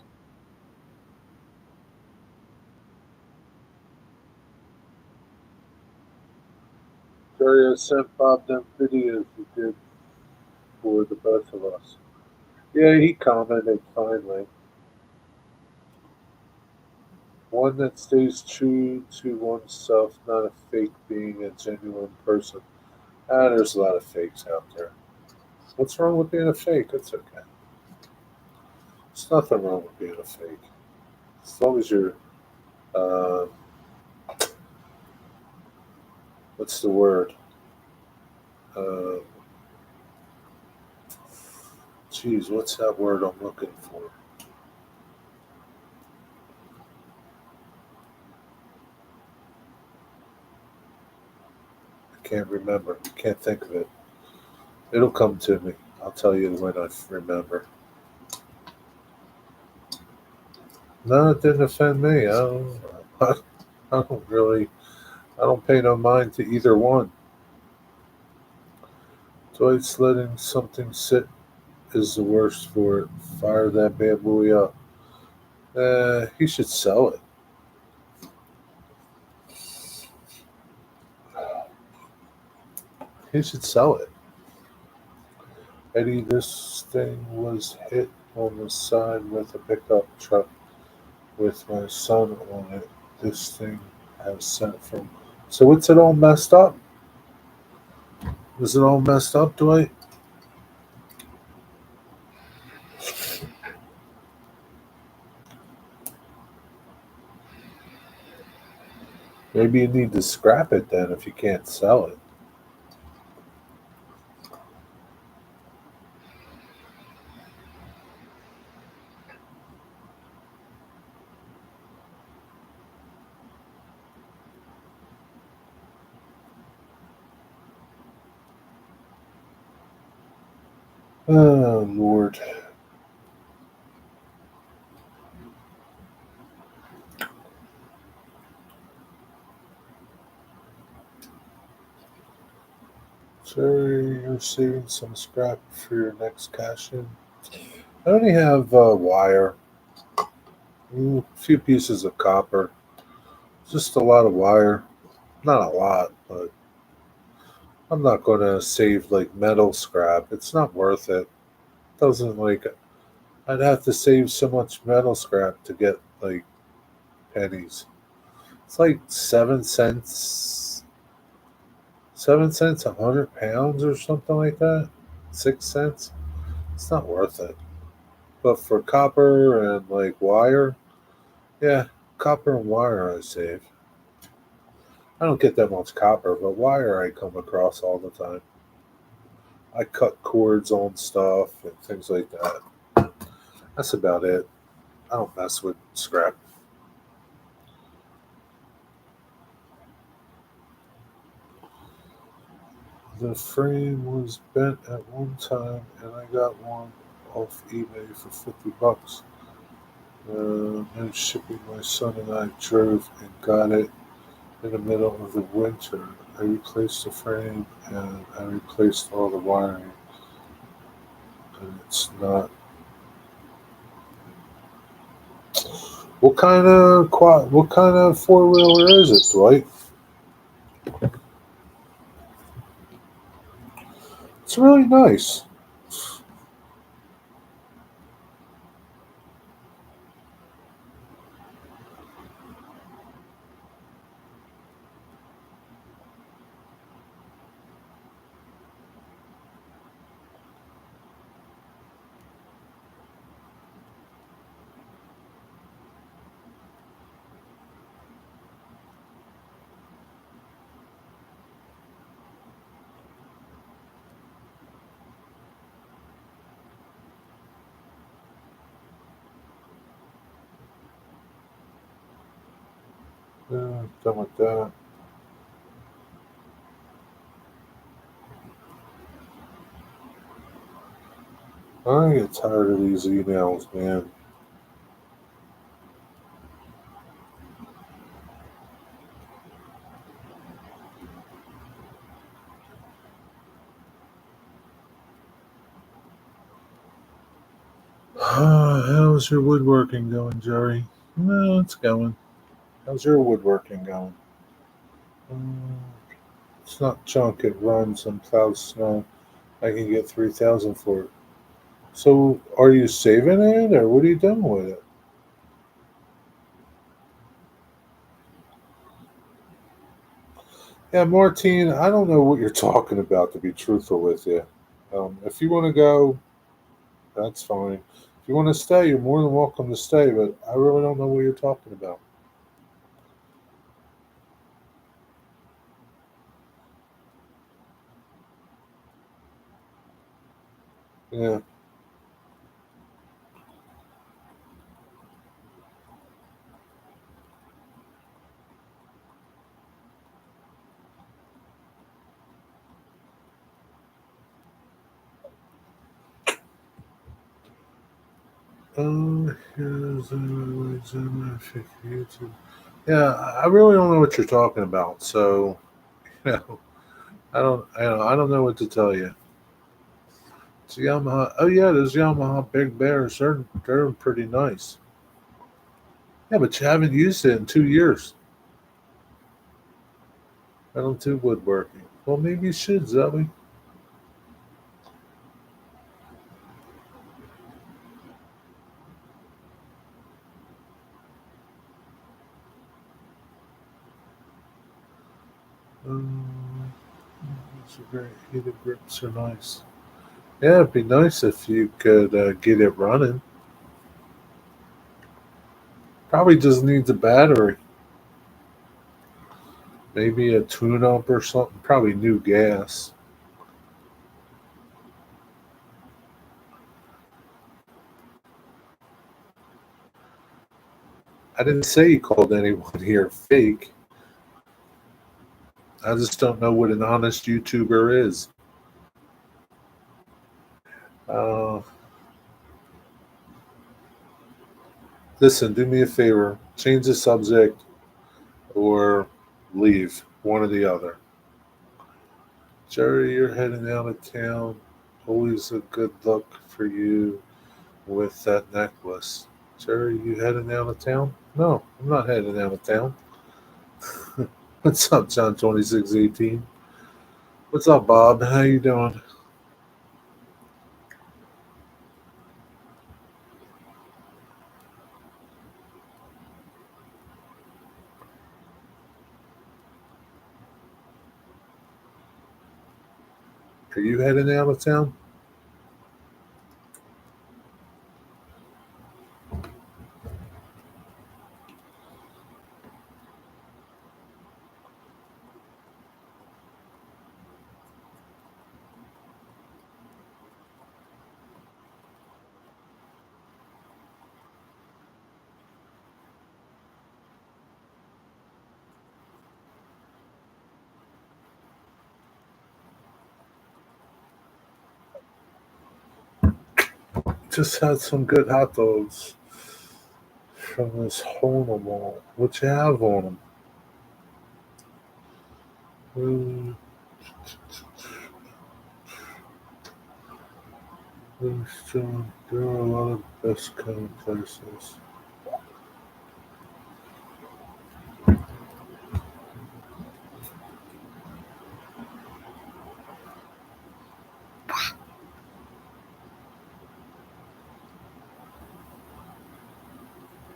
Dario sent Bob them videos he did for the both of us. Yeah, he commented finally. One that stays true to oneself, not a fake being a genuine person. There's a lot of fakes out there. What's wrong with being a fake? It's okay. There's nothing wrong with being a fake. As long as you're, uh, what's the word? Uh, Geez, what's that word I'm looking for? can't remember. Can't think of it. It'll come to me. I'll tell you when I remember. No, it didn't offend me. I don't really. I don't pay no mind to either one. Dwight's letting something sit is the worst for it. Fire that bad boy up. He should sell it. He should sell it. Eddie, this thing was hit on the side with a pickup truck with my son on it. This thing has sent from. So what's it all messed up? Is it all messed up, Dwight? Maybe you need to scrap it then if you can't sell it. Oh, Lord. Sure, you're saving some scrap for your next cash in. I only have wire, a few pieces of copper, just a lot of wire. Not a lot, but I'm not going to save like metal scrap. It's not worth it. Doesn't like I'd have to save so much metal scrap to get like pennies. It's like 7 cents, 7 cents, 100 pounds or something like that. 6 cents. It's not worth it. But for copper and like wire, yeah, copper and wire I save. I don't get that much copper, but wire I come across all the time. I cut cords on stuff and things like that. That's about it. I don't mess with scrap. The frame was bent at one time, and I got one off eBay for $50. No shipping. My son and I drove and got it in the middle of the winter. I replaced the frame and I replaced all the wiring, and it's not. What kind of four wheeler is it, Dwight? It's really nice. Yeah, done with that. I get tired of these emails, man. How's your woodworking going, Jerry? No, it's going. How's your woodworking going? Mm, it's not junk. It runs and plows snow. I can get 3,000 for it. So, are you saving it, or what are you doing with it? Yeah, Martine, I don't know what you're talking about. To be truthful with you, if you want to go, that's fine. If you want to stay, you're more than welcome to stay. But I really don't know what you're talking about. Yeah. Here's YouTube. Yeah, I really don't know what you're talking about. So, you know, I don't know what to tell you. It's Yamaha. Oh yeah, those Yamaha Big Bears. They're pretty nice. Yeah, but you haven't used it in 2 years. I don't do woodworking. Well, maybe you should, Zoe. Um, it's a great heated grips are nice. Yeah, it'd be nice if you could get it running. Probably just needs a battery, maybe a tune-up or something. Probably new gas. I didn't say you called anyone here fake. I just don't know what an honest YouTuber is. Uh, Listen, do me a favor. Change the subject or leave. One or the other. Jerry, you're heading out of town. Always a good look for you with that necklace. Jerry, you heading out of town? No, I'm not heading out of town. What's up, John 2618? What's up, Bob? How you doing? Are you heading out of town? Just had some good hot dogs from this hole in the wall. What you have on them? There are a lot of best kind of places.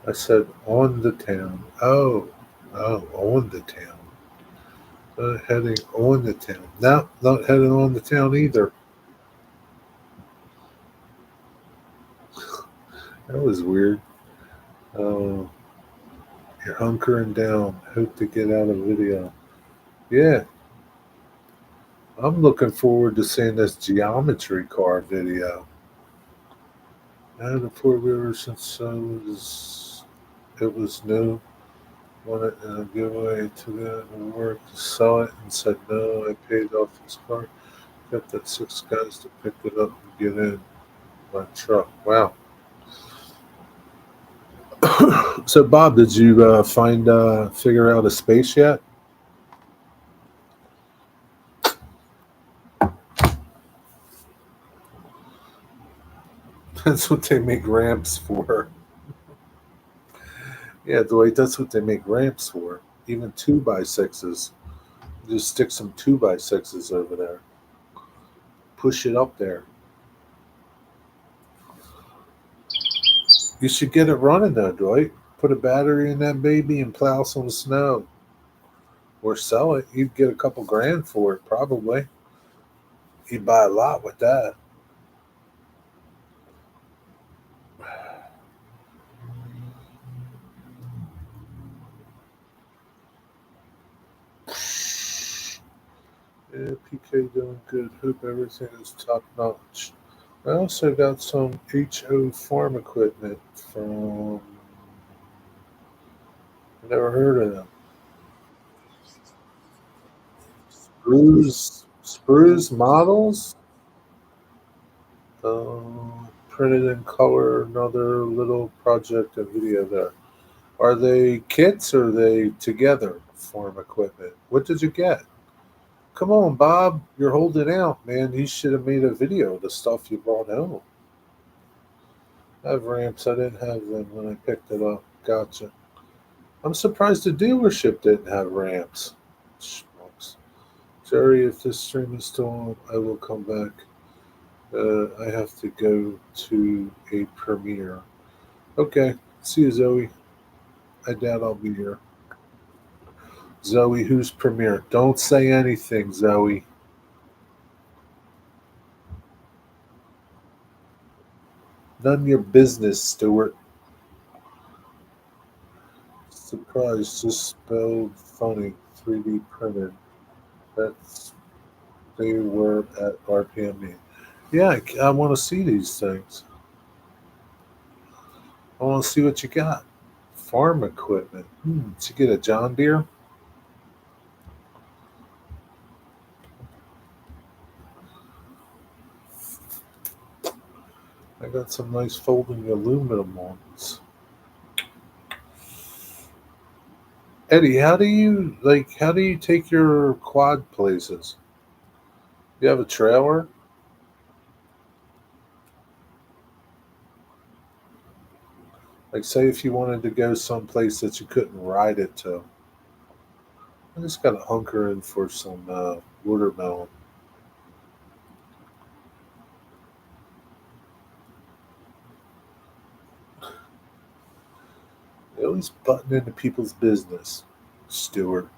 I said on the town. Oh, on the town. Heading on the town. No, not heading on the town either. That was weird. Uh, you're hunkering down. Hope to get out a video. Yeah, I'm looking forward to seeing this geometry car video. I had a Ford River since it was new. Wanted to give away to the work to sell it and said no. I paid off this car. Got that 6 guys to pick it up and get in my truck. Wow. So Bob, did you figure out a space yet? That's what they make ramps for. Yeah, Dwight, that's what they make ramps for. Even 2x6s. Just stick some 2x6s over there. Push it up there. You should get it running though, Dwight. Put a battery in that baby and plow some snow. Or sell it. You'd get a couple grand for it, probably. You'd buy a lot with that. Yeah, PK doing good. Hope everything is top notch. I also got some HO farm equipment from. Never heard of them. Spruce models. printed in color, another little project and video there. Are they kits or are they together farm equipment? What did you get? Come on, Bob, you're holding out, man. You should have made a video of the stuff you brought home. I have ramps. I didn't have them when I picked it up. Gotcha. I'm surprised the dealership didn't have ramps. Schmucks. Jerry, if this stream is still on, I will come back. I have to go to a premiere. Okay. See you, Zoe. I doubt I'll be here. Zoe, who's premiere? Don't say anything, Zoe. None of your business, Stuart. Surprise, just spelled funny. 3D printed. That's they were at RPME. Yeah, I want to see these things. I want to see what you got. Farm equipment. Did you get a John Deere? I got some nice folding aluminum ones. Eddie, how do you take your quad places? You have a trailer? Like say if you wanted to go someplace that you couldn't ride it to. I just gotta hunker in for some watermelon. You always button into people's business, Stuart.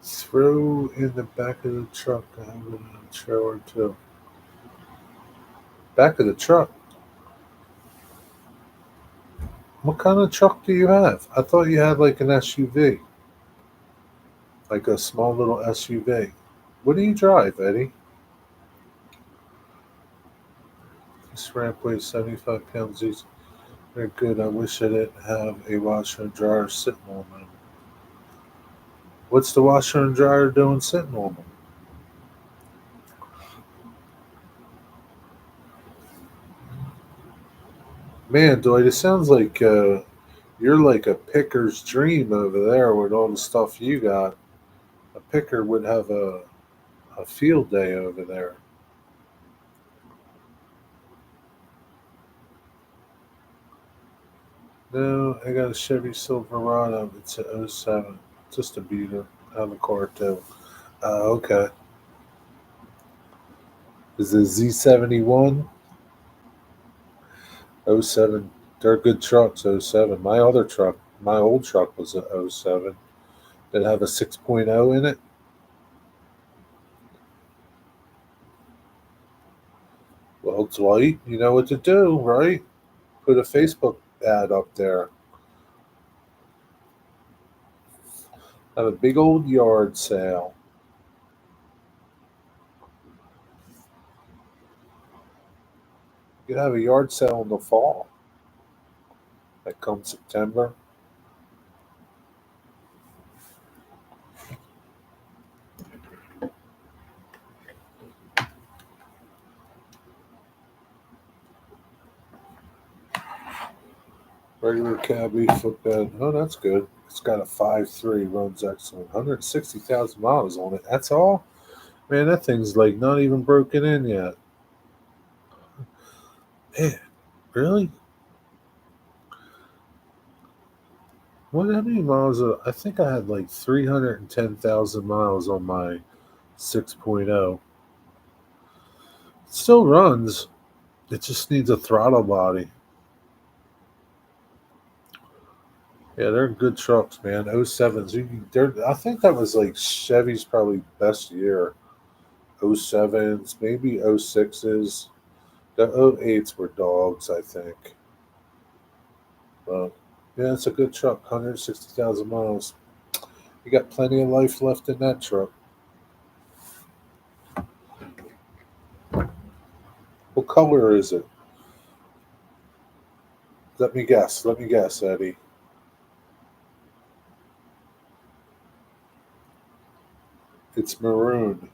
Throw in the back of the truck. I have a trailer too. Back of the truck. What kind of truck do you have? I thought you had like an SUV, like a small little SUV. What do you drive, Eddie? This ramp weighs 75 pounds each. Very good. I wish I didn't have a washer and dryer sitting on them. What's the washer and dryer doing sitting on them? Man, Dwight, it sounds like you're like a picker's dream over there with all the stuff you got. A picker would have a field day over there. No, I got a Chevy Silverado. It's a '07. Just a beater. I have a car too. Okay. Is it Z71? '07. They're good trucks, '07. My other truck, my old truck was a '07. Did it have a 6.0 in it? Well, Dwight, you know what to do, right? Put a Facebook ad up there. Have a big old yard sale. You can have a yard sale in the fall. Like come September. Regular cabbie footbed. Oh, that's good. It's got a 5.3, runs excellent. 160,000 miles on it. That's all? Man, that thing's like not even broken in yet. Man, really? What? How many miles? I think I had like 310,000 miles on my 6.0. It still runs. It just needs a throttle body. Yeah, they're good trucks, man. '07s. I think that was like Chevy's probably best year. '07s, maybe '06s. The '08s were dogs, I think. But yeah, it's a good truck. 160,000 miles. You got plenty of life left in that truck. What color is it? Let me guess. Let me guess, Eddie. It's maroon.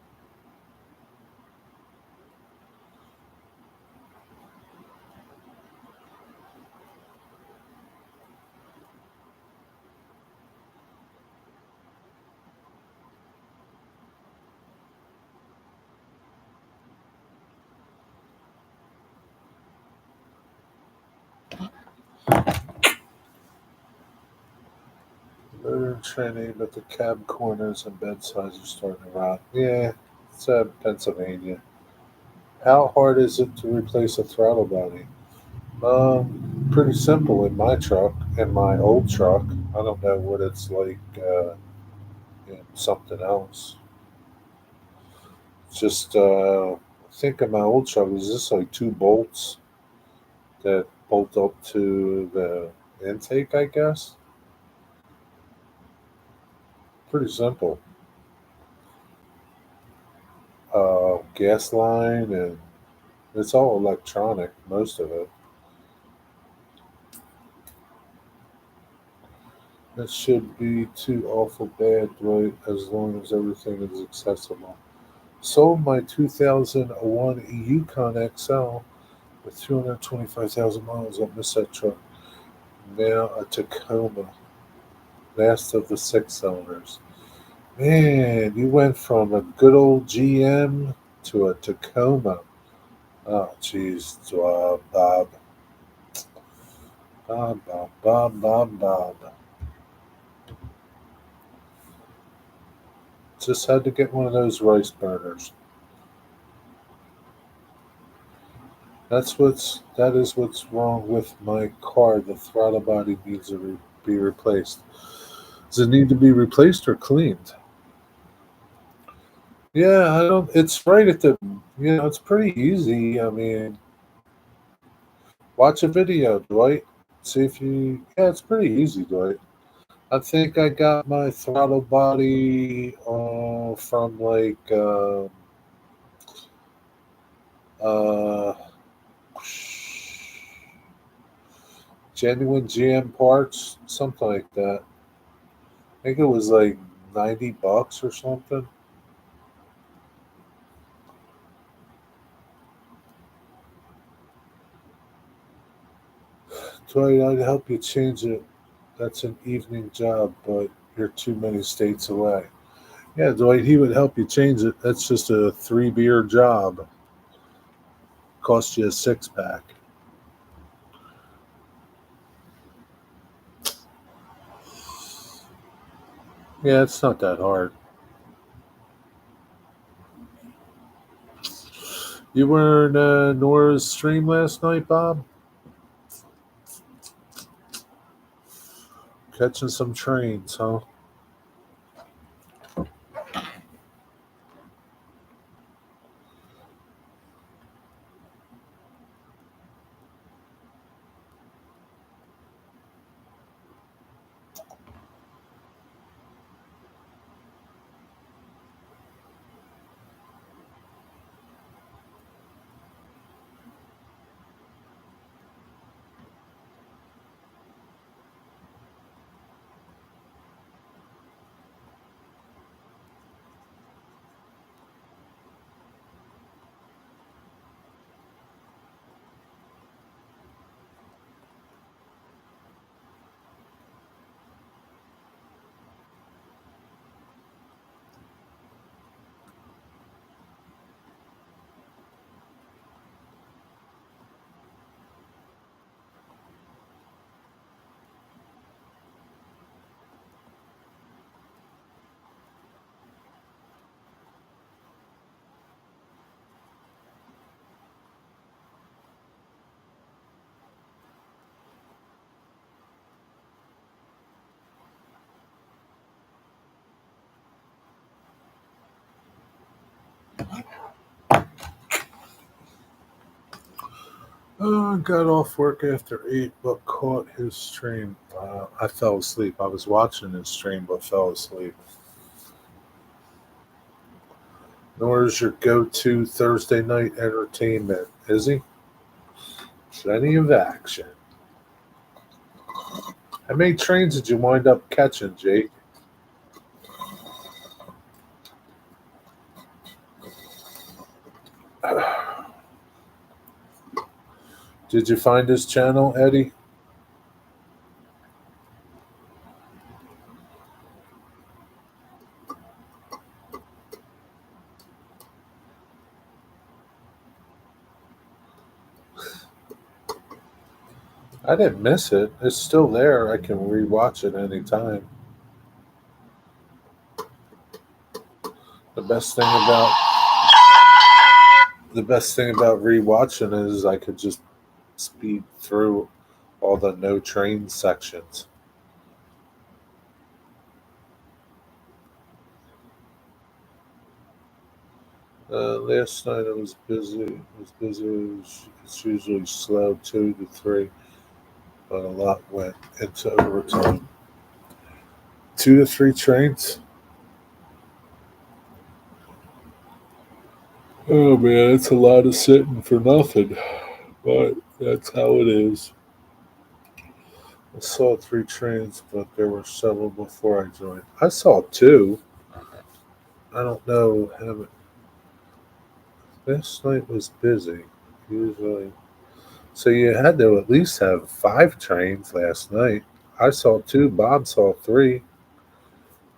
We're training, but the cab corners and bed sides are starting to rot. Yeah, it's Pennsylvania. How hard is it to replace a throttle body? Pretty simple in my truck, in my old truck. I don't know what it's like in something else. Just I think in my old truck was just like two bolts that bolt up to the intake, I guess. Pretty simple. Gas line, and it's all electronic, most of it. It should be too awful bad, right? As long as everything is accessible. Sold my 2001 Yukon XL with 225,000 miles. I miss that truck. Now a Tacoma, last of the six cylinders. Man, you went from a good old GM to a Tacoma. Oh, jeez, Bob. Bob, Bob, Bob, Bob, Bob. Just had to get one of those rice burners. That is what's wrong with my car. The throttle body needs to be replaced. Does it need to be replaced or cleaned? Yeah, I don't. It's right at the. It's pretty easy. I mean, watch a video, Dwight. See if you. Yeah, it's pretty easy, Dwight. I think I got my throttle body from like uh, genuine GM parts, something like that. I think it was like $90 or something. Dwight, I'd help you change it. That's an evening job, but you're too many states away. Yeah, Dwight, he would help you change it. That's just a 3 beer job. Cost you a 6 pack. Yeah, it's not that hard. You were in Nora's stream last night, Bob? Catching some trains, huh? Got off work after 8, but caught his stream. I fell asleep. I was watching his stream, but fell asleep. Nora's your go-to Thursday night entertainment, is he? Plenty of action. How many trains did you wind up catching, Jake? Did you find his channel, Eddie? I didn't miss it. It's still there. I can rewatch it anytime. The best thing about rewatching is I could just speed through all the no train sections. Last night I was busy. It's usually slow 2 to 3, but a lot went into overtime. 2 to 3 trains. Oh man, it's a lot of sitting for nothing, but that's how it is. I saw 3 trains, but there were several before I joined. I saw 2. I don't know how many. Last night was busy. Usually, so you had to at least have 5 trains last night. I saw 2. Bob saw 3.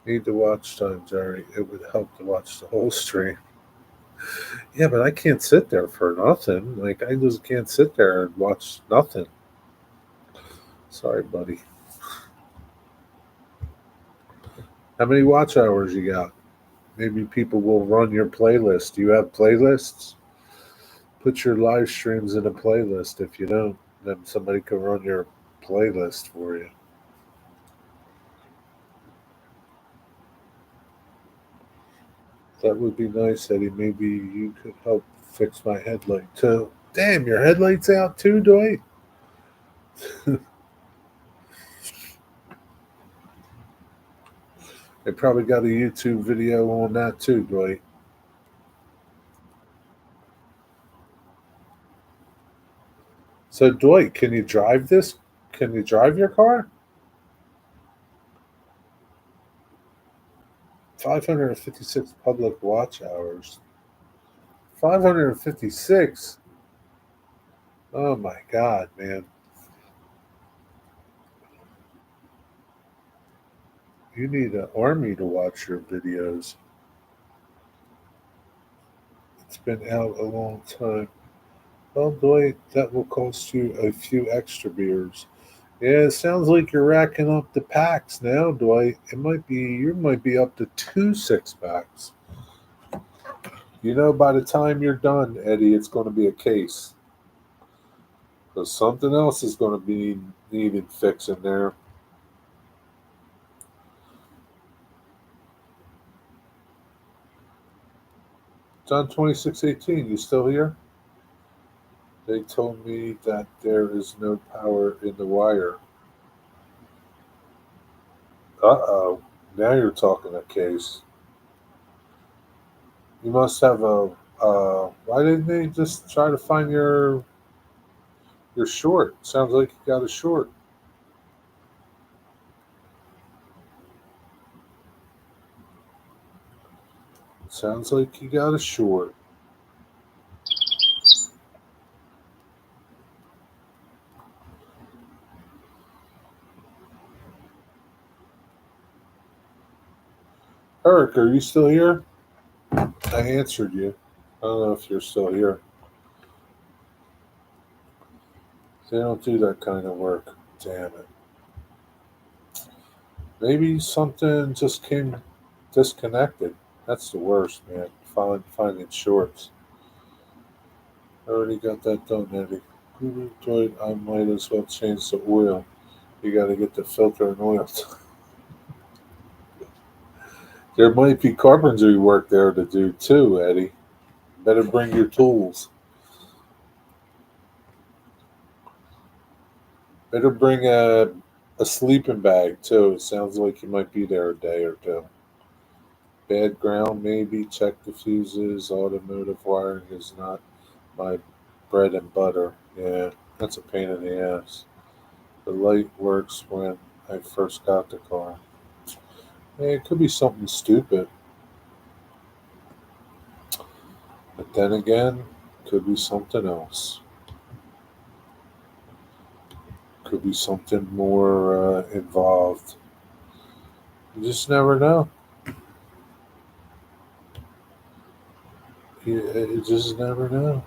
Need to watch time, Jerry. It would help to watch the whole stream. Yeah, but I can't sit there for nothing. Like I just can't sit there and watch nothing. Sorry, buddy. How many watch hours you got? Maybe people will run your playlist. Do you have playlists? Put your live streams in a playlist. If you don't, then somebody can run your playlist for you. That would be nice, Eddie. Maybe you could help fix my headlight too. Damn, your headlight's out too, Dwight? They probably got a YouTube video on that too, Dwight. So, Dwight, can you drive this? Can you drive your car? 556 public watch hours. 556? Oh my God, man. You need an army to watch your videos. It's been out a long time. Well, Dwight, that will cost you a few extra beers. Yeah, it sounds like you're racking up the packs now, Dwight. You might be up to 2 6 packs. You know, by the time you're done, Eddie, it's going to be a case. Because something else is going to be needed fixing there. John 26:18, you still here? They told me that there is no power in the wire. Uh-oh. Now you're talking a case. You must have a. Why didn't they just try to find your short? Sounds like you got a short. Sounds like you got a short. Eric, are you still here? I answered you. I don't know if you're still here. They don't do that kind of work. Damn it. Maybe something just came disconnected. That's the worst, man. Finding shorts. I already got that done, Eddie. Droid, I might as well change the oil. You got to get the filter and oil. There might be carpentry work there to do too, Eddie. Better bring your tools. Better bring a sleeping bag too. It sounds like you might be there a day or two. Bad ground, maybe. Check the fuses. Automotive wiring is not my bread and butter. Yeah, that's a pain in the ass. The light works when I first got the car. Yeah, it could be something stupid. But then again, could be something else. Could be something more involved. You just never know. You just never know.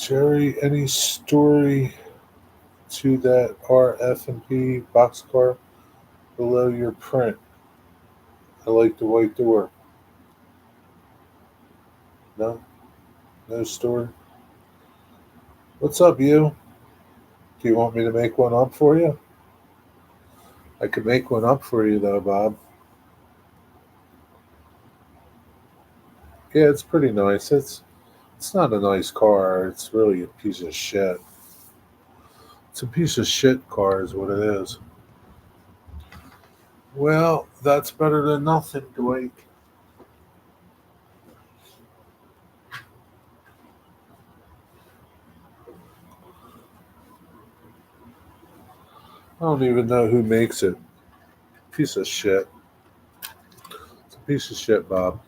Jerry, any story to that RF&P boxcar below your print? I like the white door. No? No story? What's up, you? Do you want me to make one up for you? I could make one up for you, though, Bob. Yeah, it's pretty nice. It's not a nice car. It's really a piece of shit. It's a piece of shit car, is what it is. Well, that's better than nothing, Dwight. I don't even know who makes it. Piece of shit. It's a piece of shit, Bob.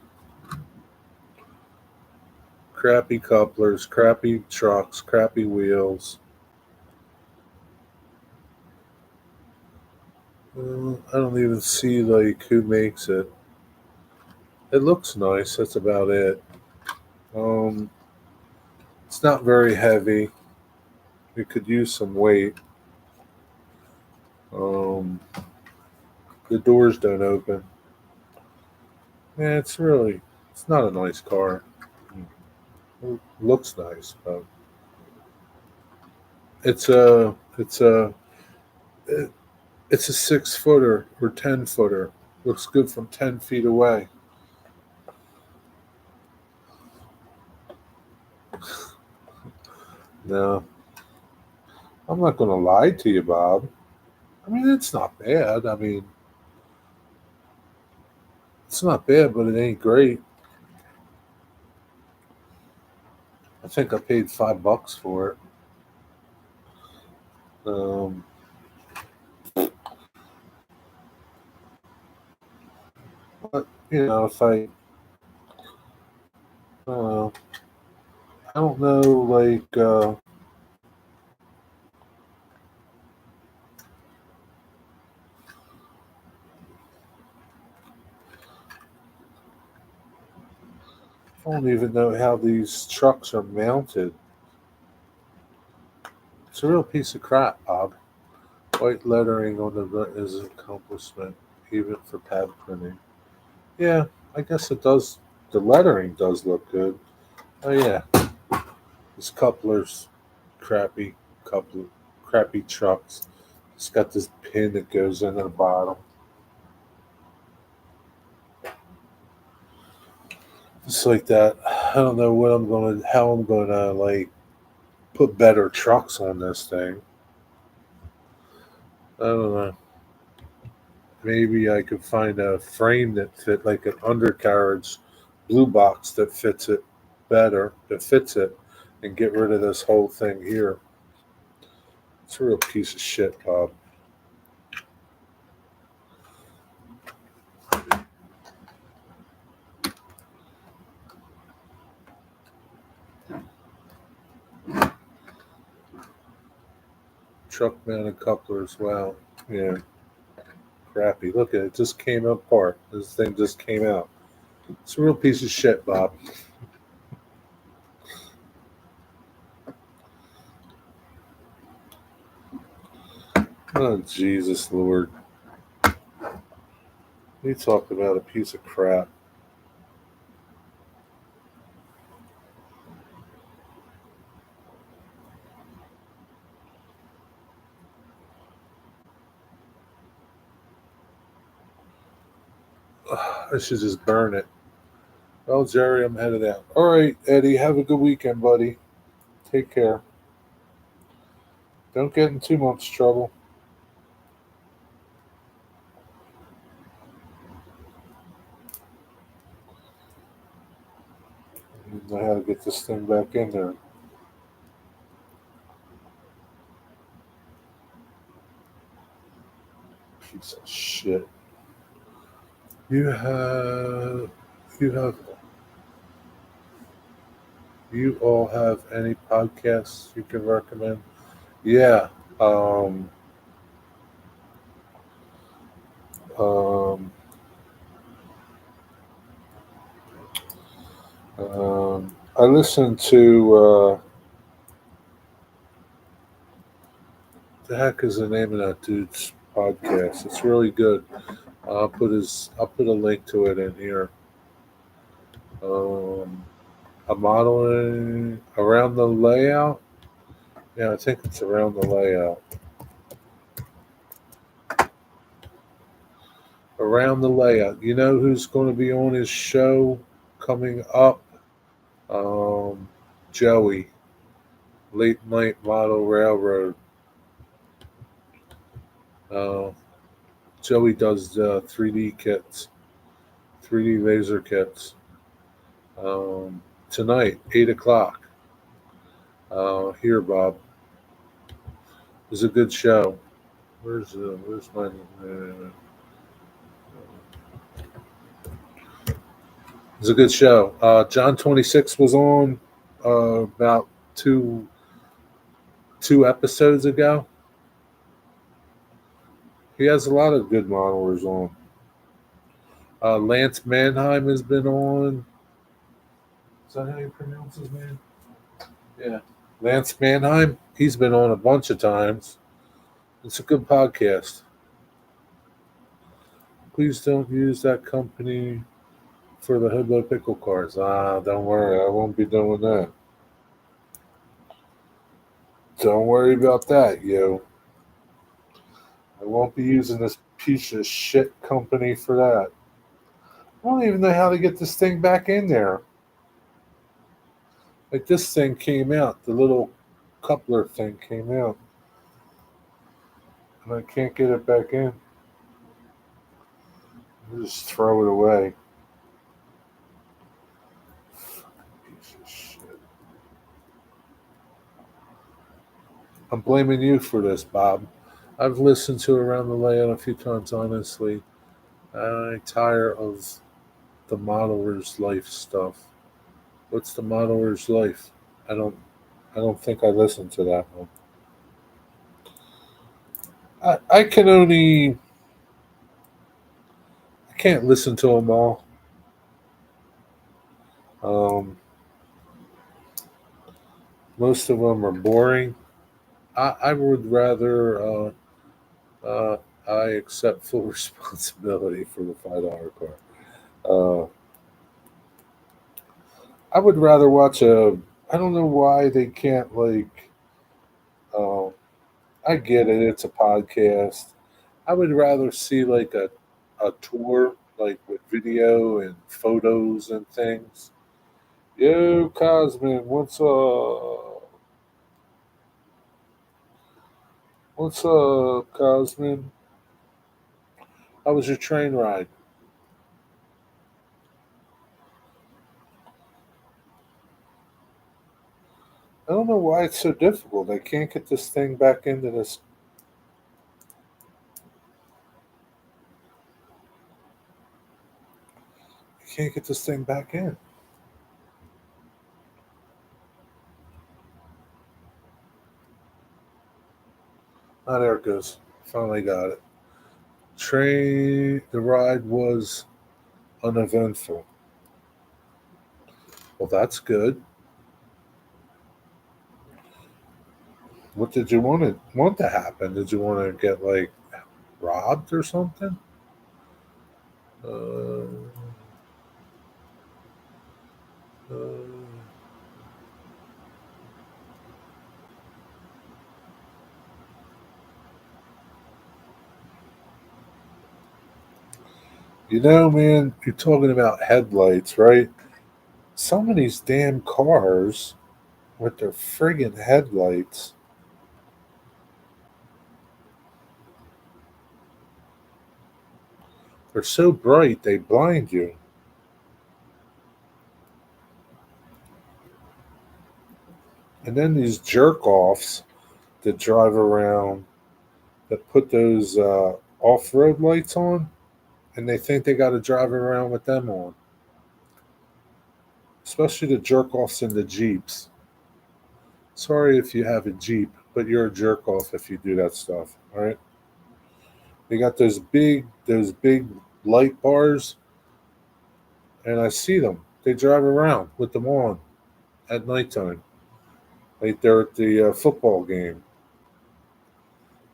Crappy couplers, crappy trucks, crappy wheels. I don't even see like who makes it. It looks nice. That's about it. Um, it's not very heavy. It could use some weight. Um, the doors don't open. Yeah, it's not a nice car. It looks nice, but it's a, it, it's a 6 footer or 10 footer. Looks good from 10 feet away. No, I'm not going to lie to you, Bob. I mean, it's not bad. I mean, it's not bad, but it ain't great. I think I paid $5 for it. Um, but if uh, I don't know, like, I don't even know how these trucks are mounted. It's a real piece of crap, Bob. White lettering on the front is an accomplishment, even for pad printing. Yeah, I guess it does. The lettering does look good. Oh yeah, this coupler's crappy coupler, crappy trucks. It's got this pin that goes into the bottom. Just like that. I don't know how I'm gonna like put better trucks on this thing. I don't know. Maybe I could find a frame that fit like an undercarriage blue box that fits it, and get rid of this whole thing here. It's a real piece of shit, Bob. Truck mounted couplers, wow. Yeah, crappy. Look at it, just came apart. This thing just came out. It's a real piece of shit, Bob. Oh, Jesus Lord. You talk about a piece of crap. I should just burn it. Well, Jerry, I'm headed out. All right, Eddie, have a good weekend, buddy. Take care. Don't get in too much trouble. I know how to get this thing back in there. Piece of shit. You have, you have, you all have any podcasts you can recommend? Yeah. Um, um, I listen to the heck is the name of that dude's podcast? It's really good. I'll put a link to it in here. Um, a modeling around the layout. Yeah, I think it's around the layout. Around the layout. You know who's going to be on his show coming up? Um, Joey, Late Night Model Railroad. Uh, Joey does 3D kits, 3D laser kits. Tonight, 8 o'clock. Here, Bob. It's a good show. Where's my? It's a good show. John 26 was on about two episodes ago. He has a lot of good modelers on. Lance Mannheim has been on. Is that how you pronounce his name? Yeah. Lance Mannheim. He's been on a bunch of times. It's a good podcast. Please don't use that company for the Hiblo pickle cars. Don't worry. I won't be doing that. Don't worry about that, yo. I won't be using this piece of shit company for that. I don't even know how to get this thing back in there. Like this thing came out, the little coupler thing came out, and I can't get it back in. I just throw it away. Piece of shit. I'm blaming you for this, Bob. I've listened to Around the Layout a few times, honestly. I tire of the modeler's life stuff. What's the modeler's life? I don't think I listened to that one. I can only I can't listen to them all. Um, most of them are boring. I would rather uh, I accept full responsibility for the $5 car. Uh, I would rather watch a. I don't know why they can't like. Uh, I get it. It's a podcast. I would rather see like a tour, like with video and photos and things. Yo, Cosmin, what's up, Cosmin? How was your train ride? I don't know why it's so difficult. I can't get this thing back into this. I can't get this thing back in. Ah, there it goes. Finally got it. Train. The ride was uneventful. Well, that's good. What did you want to happen? Did you want to get like robbed or something? Uh, uh, man, you're talking about headlights, right? Some of these damn cars with their friggin' headlights, they're so bright they blind you. And then these jerk offs that drive around that put those off road lights on and they think they got to drive around with them on. Especially the jerk offs in the Jeeps. Sorry if you have a Jeep, but you're a jerk off if you do that stuff. All right. They got those big light bars, and I see them. They drive around with them on at nighttime, like they're at the football game.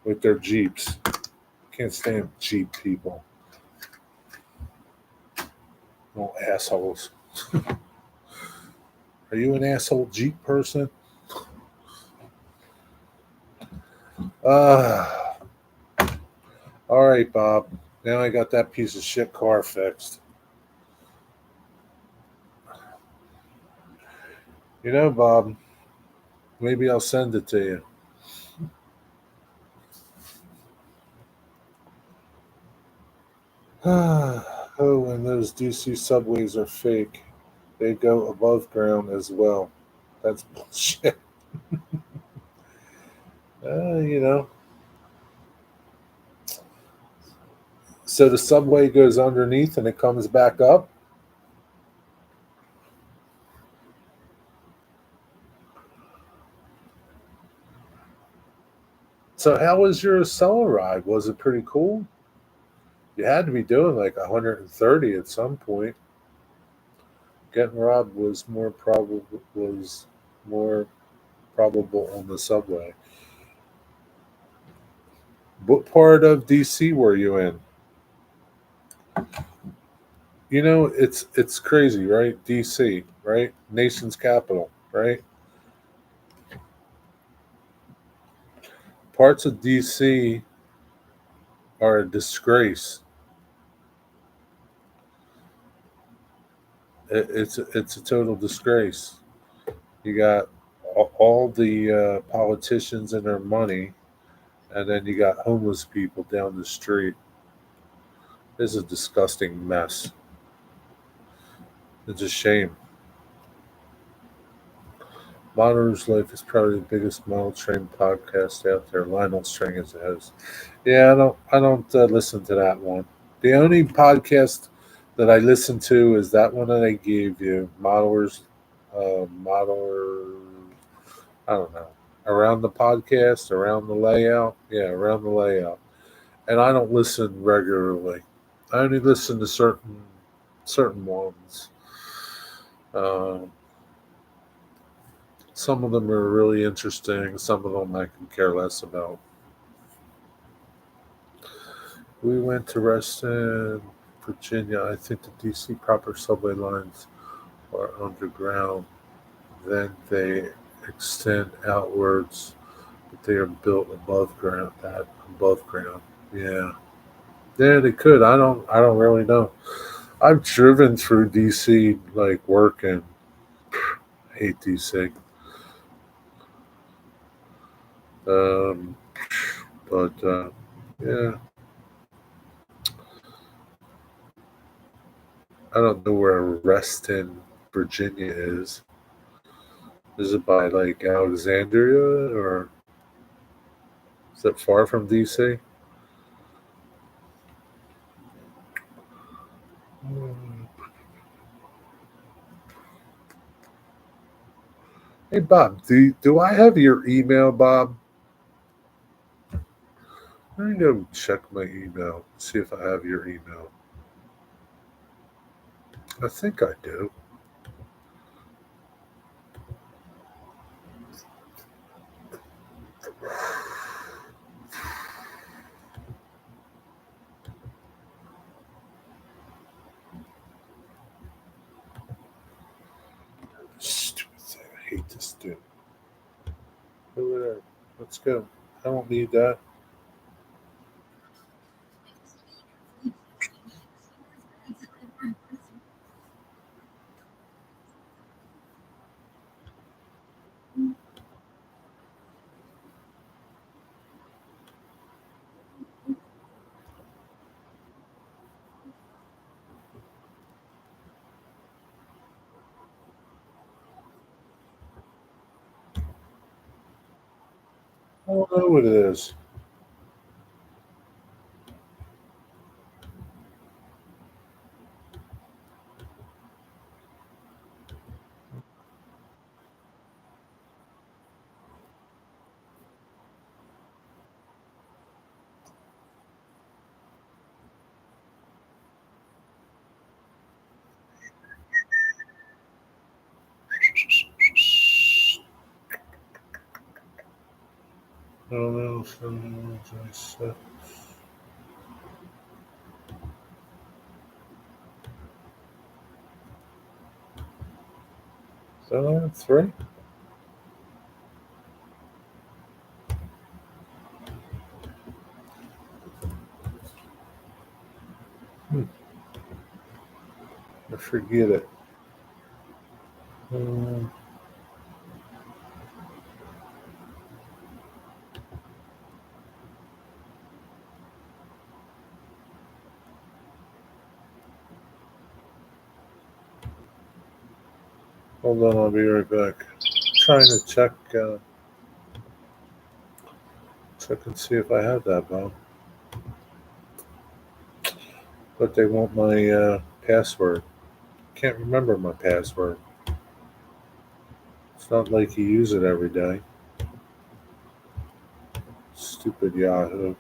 with their Jeeps. Can't stand Jeep people. No assholes. Are you an asshole Jeep person? Uh, all right, Bob. Now I got that piece of shit car fixed. You know, Bob, maybe I'll send it to you. Oh, and those DC subways are fake. They go above ground as well. That's bullshit. You know. So the subway goes underneath and it comes back up. So how was your Acela ride? Was it pretty cool? You had to be doing like 130 at some point. Getting robbed was more probable on the subway. What part of DC were you in? You know, it's crazy, right? DC, right? Nation's capital, right? Parts of DC are a disgrace. It's a total disgrace. You got all the politicians and their money, and then you got homeless people down the street. It's a disgusting mess. It's a shame. Modern's Life is probably the biggest model train podcast out there. Lionel String is the host. Yeah, I don't listen to that one. The only podcast that I listen to is that one that I gave you, Modeler. I don't know. Around the podcast, around the layout, yeah, around the layout. And I don't listen regularly. I only listen to certain ones. Um, some of them are really interesting. Some of them I can care less about. We went to Reston, Virginia. I think the DC proper subway lines are underground. Then they extend outwards, but they are built above ground. That above ground, yeah, yeah, they could. I don't really know. I've driven through DC like working. I hate DC. Um, but yeah, I don't know where Reston, Virginia is. Is it by like Alexandria or is it far from DC? Hey Bob, do I have your email, Bob? Let me go check my email, see if I have your email. I think I do. Stupid thing. I hate this dude. Over there. Let's go. I don't need that. I don't know what it is. don't know. Is that three? I forget it. Um, Hold on, I'll be right back. Trying to check and see if I have that, Bob. But they want my password. Can't remember my password. It's not like you use it every day. Stupid Yahoo.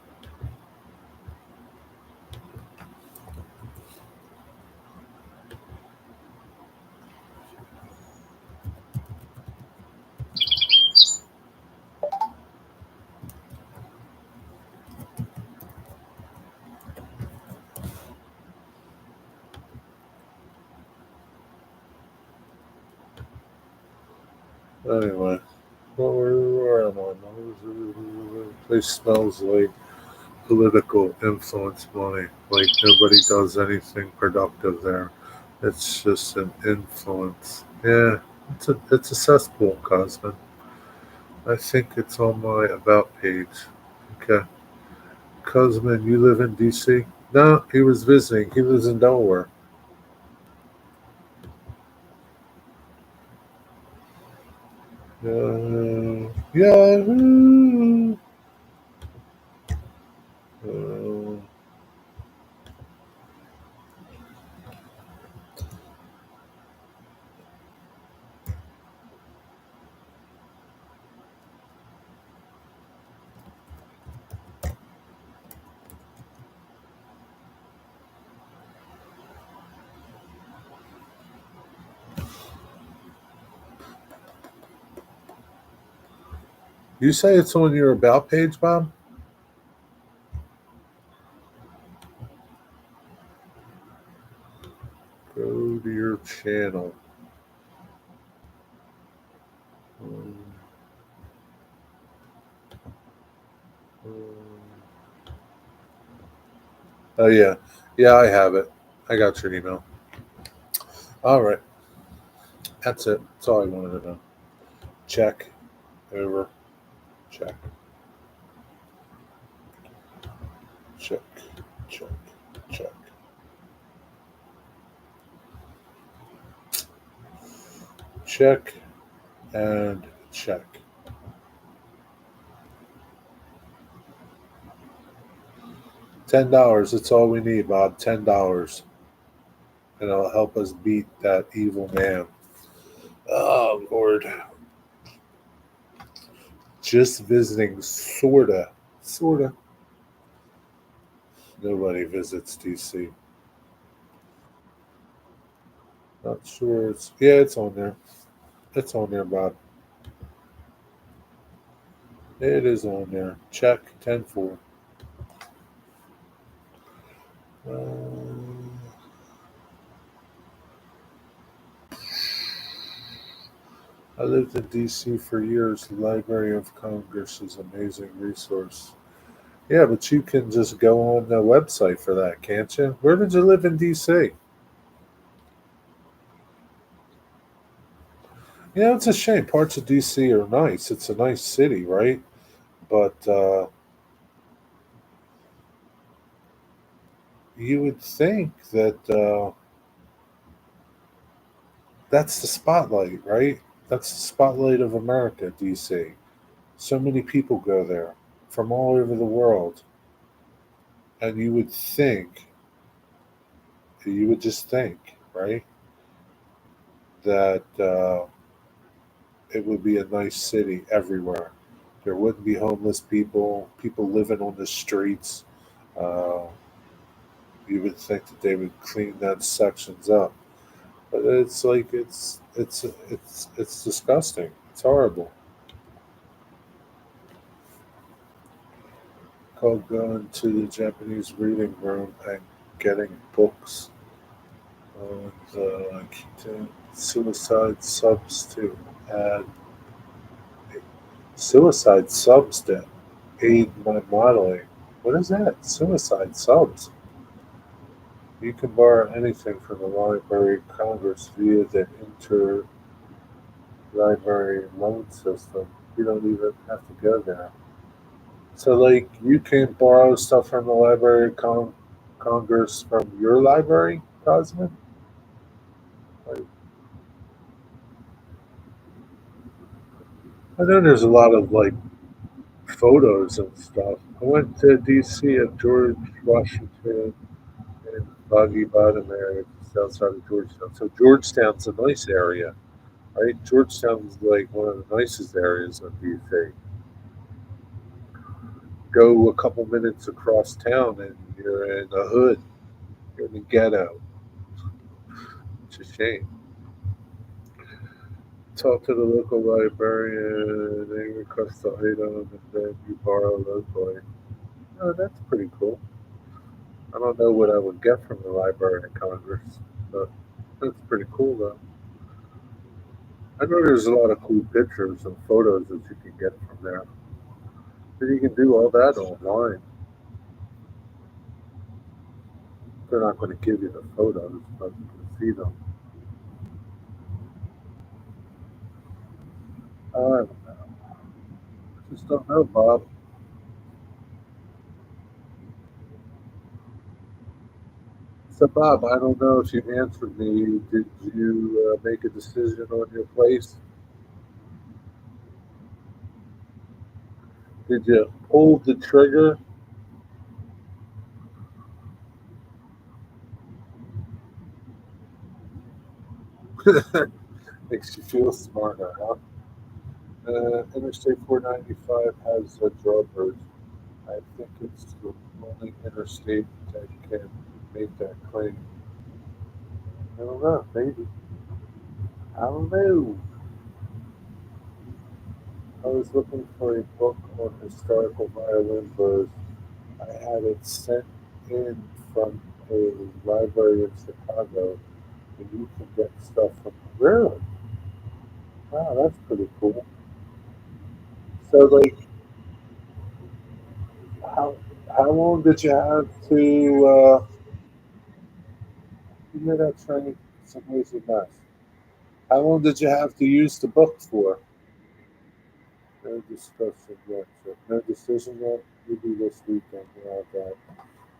Anyway, where am I? Place smells like political influence money. Like nobody does anything productive there. It's just an influence. Yeah, it's a cesspool, Cosmin. I think it's on my about page. Okay. Cosmin, you live in DC? No, he was visiting. He lives in Delaware. Yahoo! Uh, you say it's on your about page, Bob? Go to your channel. Um, oh yeah, I have it. I got your email. All right, that's it. That's all I wanted to know. Check. Over. Check. Check. Check. Check. Check. And check. $10. That's all we need, Bob. $10, and it'll help us beat that evil man. Oh Lord. Just visiting, sorta. Nobody visits DC. Not sure. It's on there. It's on there, Bob. It is on there. Check 10-4. I lived in DC for years. The Library of Congress is an amazing resource. Yeah, but you can just go on the website for that, can't you? Where did you live in DC? Yeah, it's a shame. Parts of DC are nice. It's a nice city, right? But you would think that that's the spotlight, right? That's the spotlight of America, DC. So many people go there from all over the world. And you would just think, right, that it would be a nice city everywhere. There wouldn't be homeless people living on the streets. Uh, you would think that they would clean that sections up, but it's like it's disgusting. It's horrible. called going to the Japanese reading room and getting books on the suicide subs to add suicide subs to aid my modeling. What is that? Suicide subs. You can borrow anything from the Library of Congress via the interlibrary loan system. You don't even have to go there. So, like, you can borrow stuff from the Library of Congress from your library, Cosmin? Like, I know there's a lot of, like, photos and stuff. I went to D.C. at George Washington and Boggy Bottom area, just outside of Georgetown. So, Georgetown's a nice area, right? Georgetown's, like, one of the nicest areas of D.C. Go a couple minutes across town and you're in the hood, you're in the ghetto. It's a shame. Talk to the local librarian, they request the item, and then you borrow locally. Oh, that's pretty cool. I don't know what I would get from the Library of Congress, but that's pretty cool, though. I know there's a lot of cool pictures and photos that you can get from there. And you can do all that online. They're not going to give you the photos, but you can see them. I just don't know, Bob. So, Bob, I don't know if you answered me. Did you make a decision on your place? Did you pull the trigger? Makes you feel smarter, huh? Interstate 495 has a drawbridge. I think it's the only interstate that can make that claim. I don't know, maybe. I don't know. I was looking for a book on historical violin birds. I had it sent in from a library in Chicago, and you can get stuff from really. Wow, that's pretty cool. So, like, how how long did you have to? You hear that train? It's a noisy mess. How long did you have to use the book for? No discussion yet. So no decision yet. Maybe this weekend. Yeah, that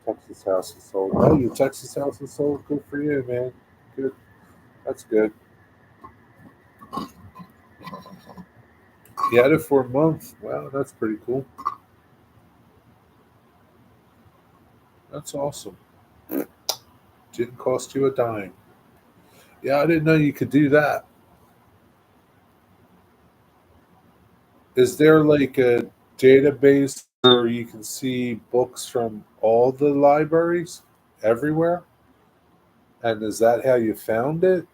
Texas house is sold. Oh, your Texas house is sold. Good for you, man. Good. That's good. You had it for a month. Wow, that's pretty cool. That's awesome. Didn't cost you a dime. Yeah, I didn't know you could do that. Is there like a database where you can see books from all the libraries everywhere? And is that how you found it?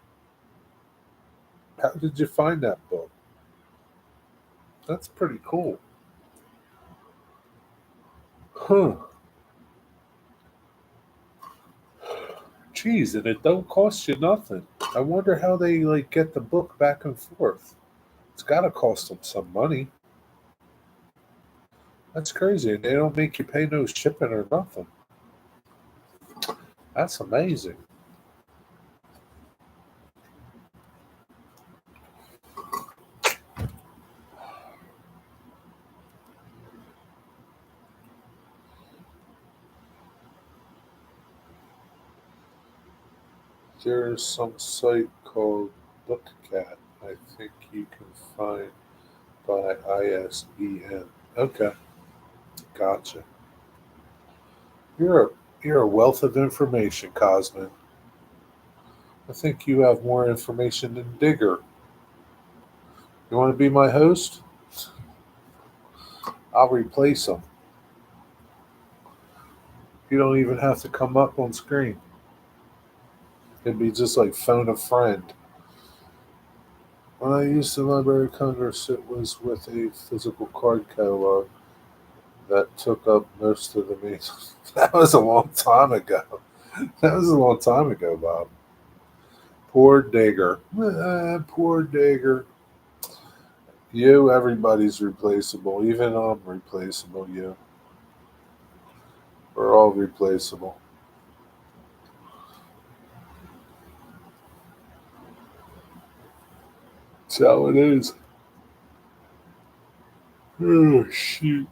How did you find that book? That's pretty cool. Huh. Geez, and it don't cost you nothing. I wonder how they like get the book back and forth. It's got to cost them some money. That's crazy, and they don't make you pay no shipping or nothing. That's amazing. There's some site called BookCat. I think you can find by ISBN. Okay, gotcha. You're a, you're a wealth of information, Cosmin. I think you have more information than Digger. You want to be my host? I'll replace him. You don't even have to come up on screen. It'd be just like phone a friend. When I used the Library of Congress, it was with a physical card catalog. that took up most of the meeting. That was a long time ago. That was a long time ago, Bob. Poor Digger. Poor Digger. You, everybody's replaceable. Even I'm replaceable, you. We're all replaceable. That's how it is. Oh, shoot.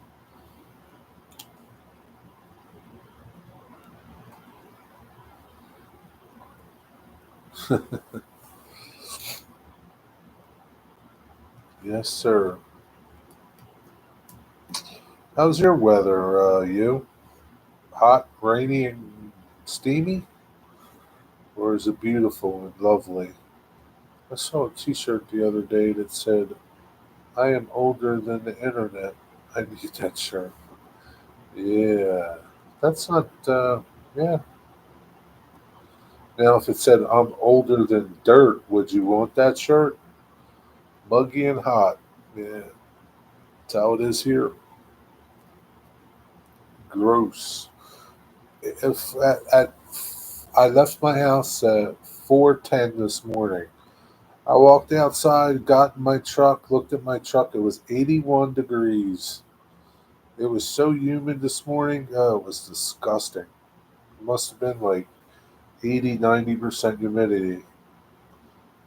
Yes, sir. How's your weather, you? Hot, rainy, and steamy? Or is it beautiful and lovely? I saw a t shirt the other day that said, I am older than the internet. I need that shirt. Yeah. That's not, yeah. Now, if it said, I'm older than dirt, would you want that shirt? Muggy and hot. Yeah. That's how it is here. Gross. If at I left my house at 4:10 this morning. I walked outside, got in my truck, looked at my truck. It was 81 degrees. It was so humid this morning. Oh, it was disgusting. It must have been like 80, 90% humidity.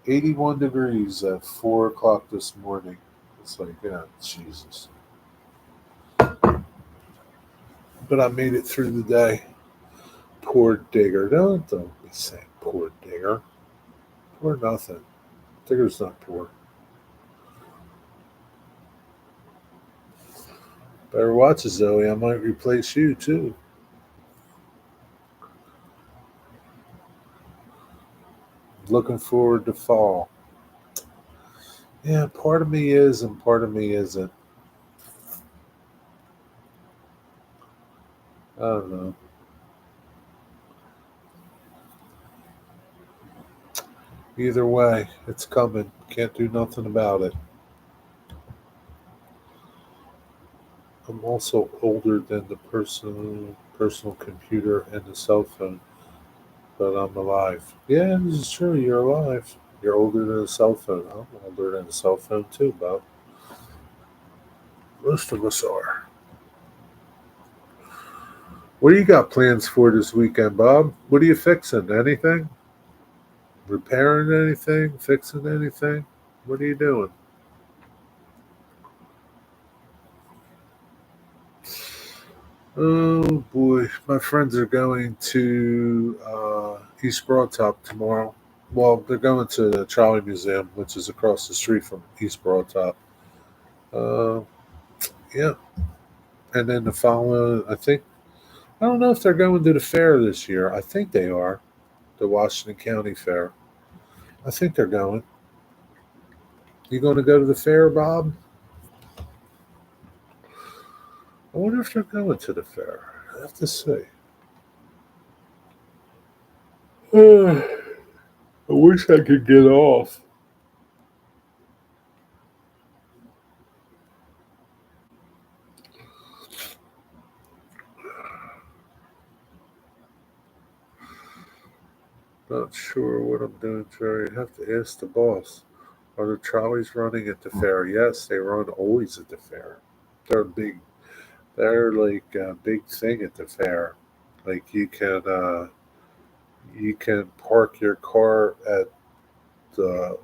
81 degrees at 4 o'clock this morning. It's like, yeah, Jesus. But I made it through the day. Poor Digger. Don't be saying poor Digger. Poor nothing. Digger's not poor. Better watch it, Zoe. I might replace you too. Looking forward to fall. Yeah, part of me is and part of me isn't. I don't know. Either way, it's coming. Can't do nothing about it. I'm also older than the personal computer and the cell phone, but I'm alive. Yeah, this is true. You're alive. You're older than a cell phone. I'm older than a cell phone too, Bob. Most of us are. What do you got plans for this weekend, Bob? What are you fixing? Anything? Repairing anything? Fixing anything? What are you doing? Oh boy, my friends are going to East Broadtop tomorrow. Well, they're going to the Trolley Museum, which is across the street from East Broadtop. Uh, yeah, and then the following, I don't know if they're going to the fair this year. I think they are, the Washington County Fair. I think they're going. You going to go to the fair, Bob? I wonder if they're going to the fair. I have to see. I wish I could get off. Not sure what I'm doing, Jerry. I have to ask the boss. Are the trolleys running at the fair? Yes, they run always at the fair. They're big. They're like a big thing at the fair. Like you can park your car at the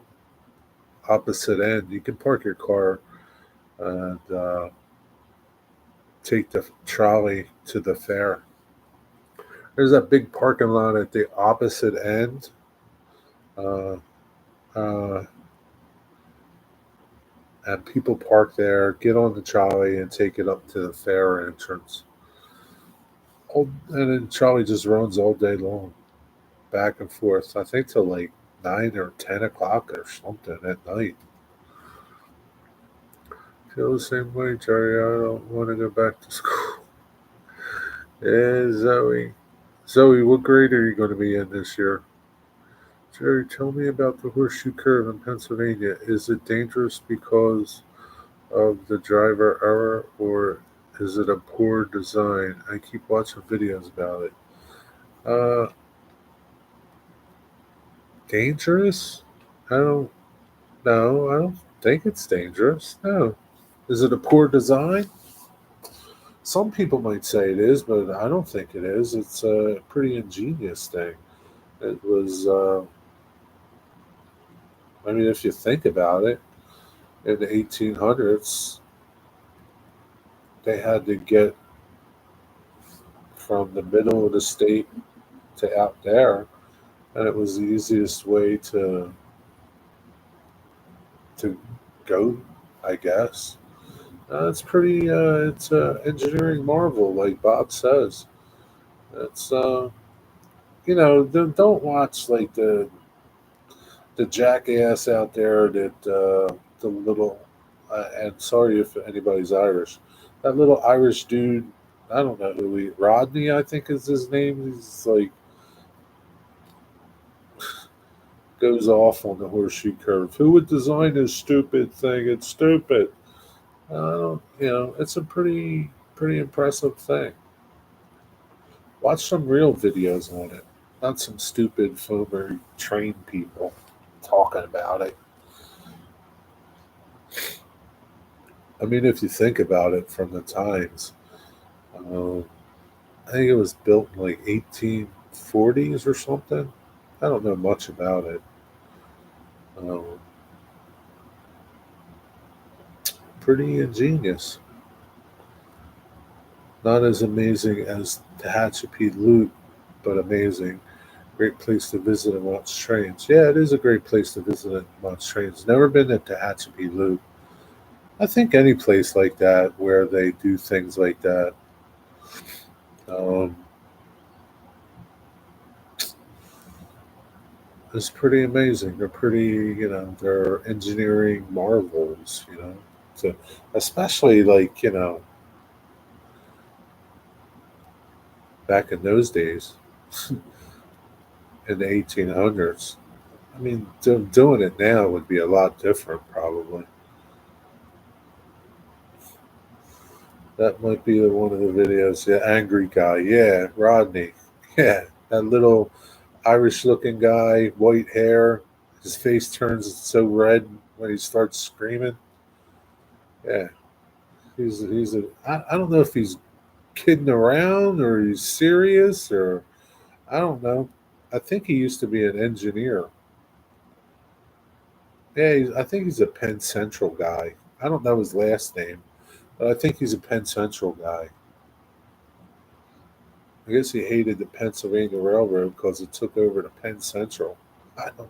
opposite end. You can park your car and take the trolley to the fair. There's a big parking lot at the opposite end. Uh, uh, and people park there, get on the trolley, and take it up to the fair entrance. And then trolley just runs all day long, back and forth. I think till like 9 or 10 o'clock or something at night. Feel the same way, Jerry. I don't want to go back to school. Yeah, Zoe. Zoe, what grade are you going to be in this year? Jerry, tell me about the horseshoe curve in Pennsylvania. Is it dangerous because of the driver error, or Is it a poor design? I keep watching videos about it. Uh, Dangerous? I don't know. I don't think it's dangerous. No. Is it a poor design? Some people might say it is, but I don't think it is. It's a pretty ingenious thing. It was, I mean, if you think about it, in the 1800s, they had to get from the middle of the state to out there, and it was the easiest way to go, I guess. It's pretty. It's a engineering marvel, like Bob says. It's don't watch like the jackass out there that the little. And sorry if anybody's Irish. That little Irish dude. I don't know who he. Rodney, I think is his name. He's like goes off on the horseshoe curve. Who would design this stupid thing? It's stupid. It's a pretty impressive thing. Watch some real videos on it, not some stupid former train people talking about it. I mean, if you think about it from the times, um, I think it was built in like 1840s or something. I don't know much about it. Um, Pretty ingenious. Not as amazing as Tehachapi Loop, but amazing. Great place to visit and watch trains. Yeah, it is a great place to visit and watch trains. Never been to Tehachapi Loop. I think any place like that where they do things like that um, is pretty amazing. They're pretty, they're engineering marvels, So, especially like, back in those days in the 1800s. I mean, doing it now would be a lot different, probably. That might be one of the videos. The angry guy. Yeah, Rodney. Yeah, that little Irish looking guy, white hair. His face turns so red when he starts screaming. Yeah, he's a. I don't know if he's kidding around or he's serious or I don't know. I think he used to be an engineer. Yeah, I think he's a Penn Central guy. I don't know his last name, but I think he's a Penn Central guy. I guess he hated the Pennsylvania Railroad because it took over to Penn Central. I don't,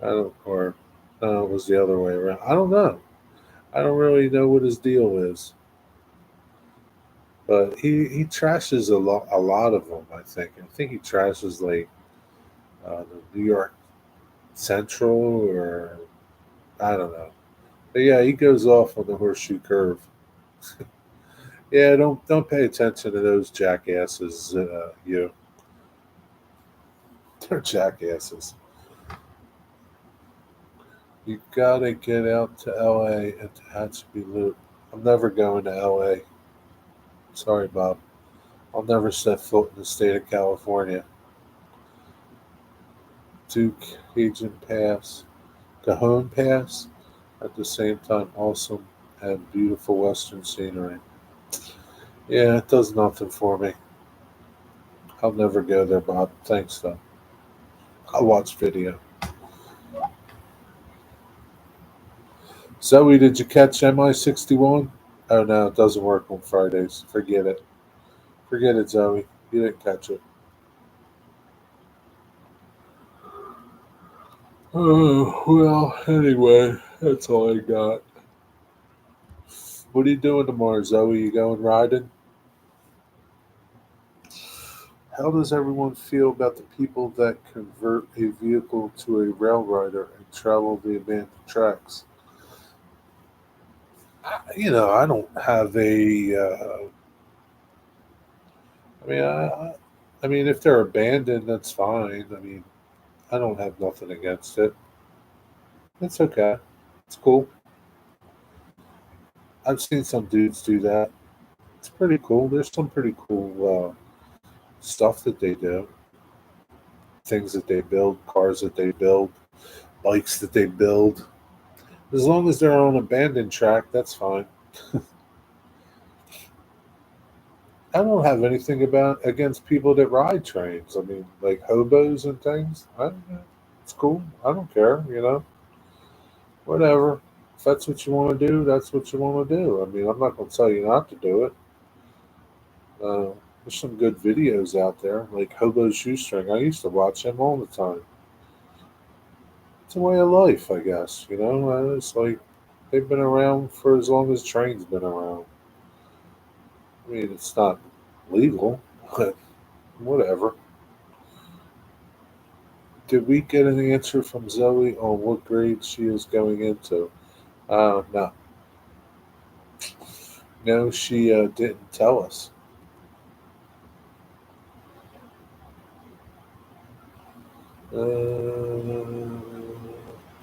I don't, or it was the other way around. I don't know. I don't really know what his deal is, but he trashes a lot of them. I think he trashes like the New York Central or I don't know. But yeah, he goes off on the horseshoe curve. Yeah, don't pay attention to those jackasses. They're jackasses. You gotta get out to LA and to Hatsby Loop. I'm never going to LA. Sorry, Bob. I'll never set foot in the state of California. Duke, Cajun Pass, Cajon Pass, at the same time awesome and beautiful western scenery. Yeah, it does nothing for me. I'll never go there, Bob. Thanks, though. I'll watch video. Zoe, did you catch MI61? Oh no, it doesn't work on Fridays. Forget it. Forget it, Zoe. You didn't catch it. Oh, well, anyway, that's all I got. What are you doing tomorrow, Zoe? You going riding? How does everyone feel about the people that convert a vehicle to a rail rider and travel the abandoned tracks? I don't have a. I mean, I mean, if they're abandoned, that's fine. I mean, I don't have nothing against it. It's okay. It's cool. I've seen some dudes do that. It's pretty cool. There's some pretty cool stuff that they do. Things that they build, cars that they build, bikes that they build. As long as they're on an abandoned track, that's fine. I don't have anything against people that ride trains. I mean, like hobos and things. It's cool. I don't care. Whatever. If that's what you want to do, that's what you want to do. I mean, I'm not going to tell you not to do it. Uh, there's some good videos out there, like Hobo Shoestring. I used to watch him all the time. It's a way of life, I guess. It's like they've been around for as long as trains been around. I mean, it's not legal, but whatever. Did we get an answer from Zoe on what grade she is going into? No. No, she didn't tell us. Uh,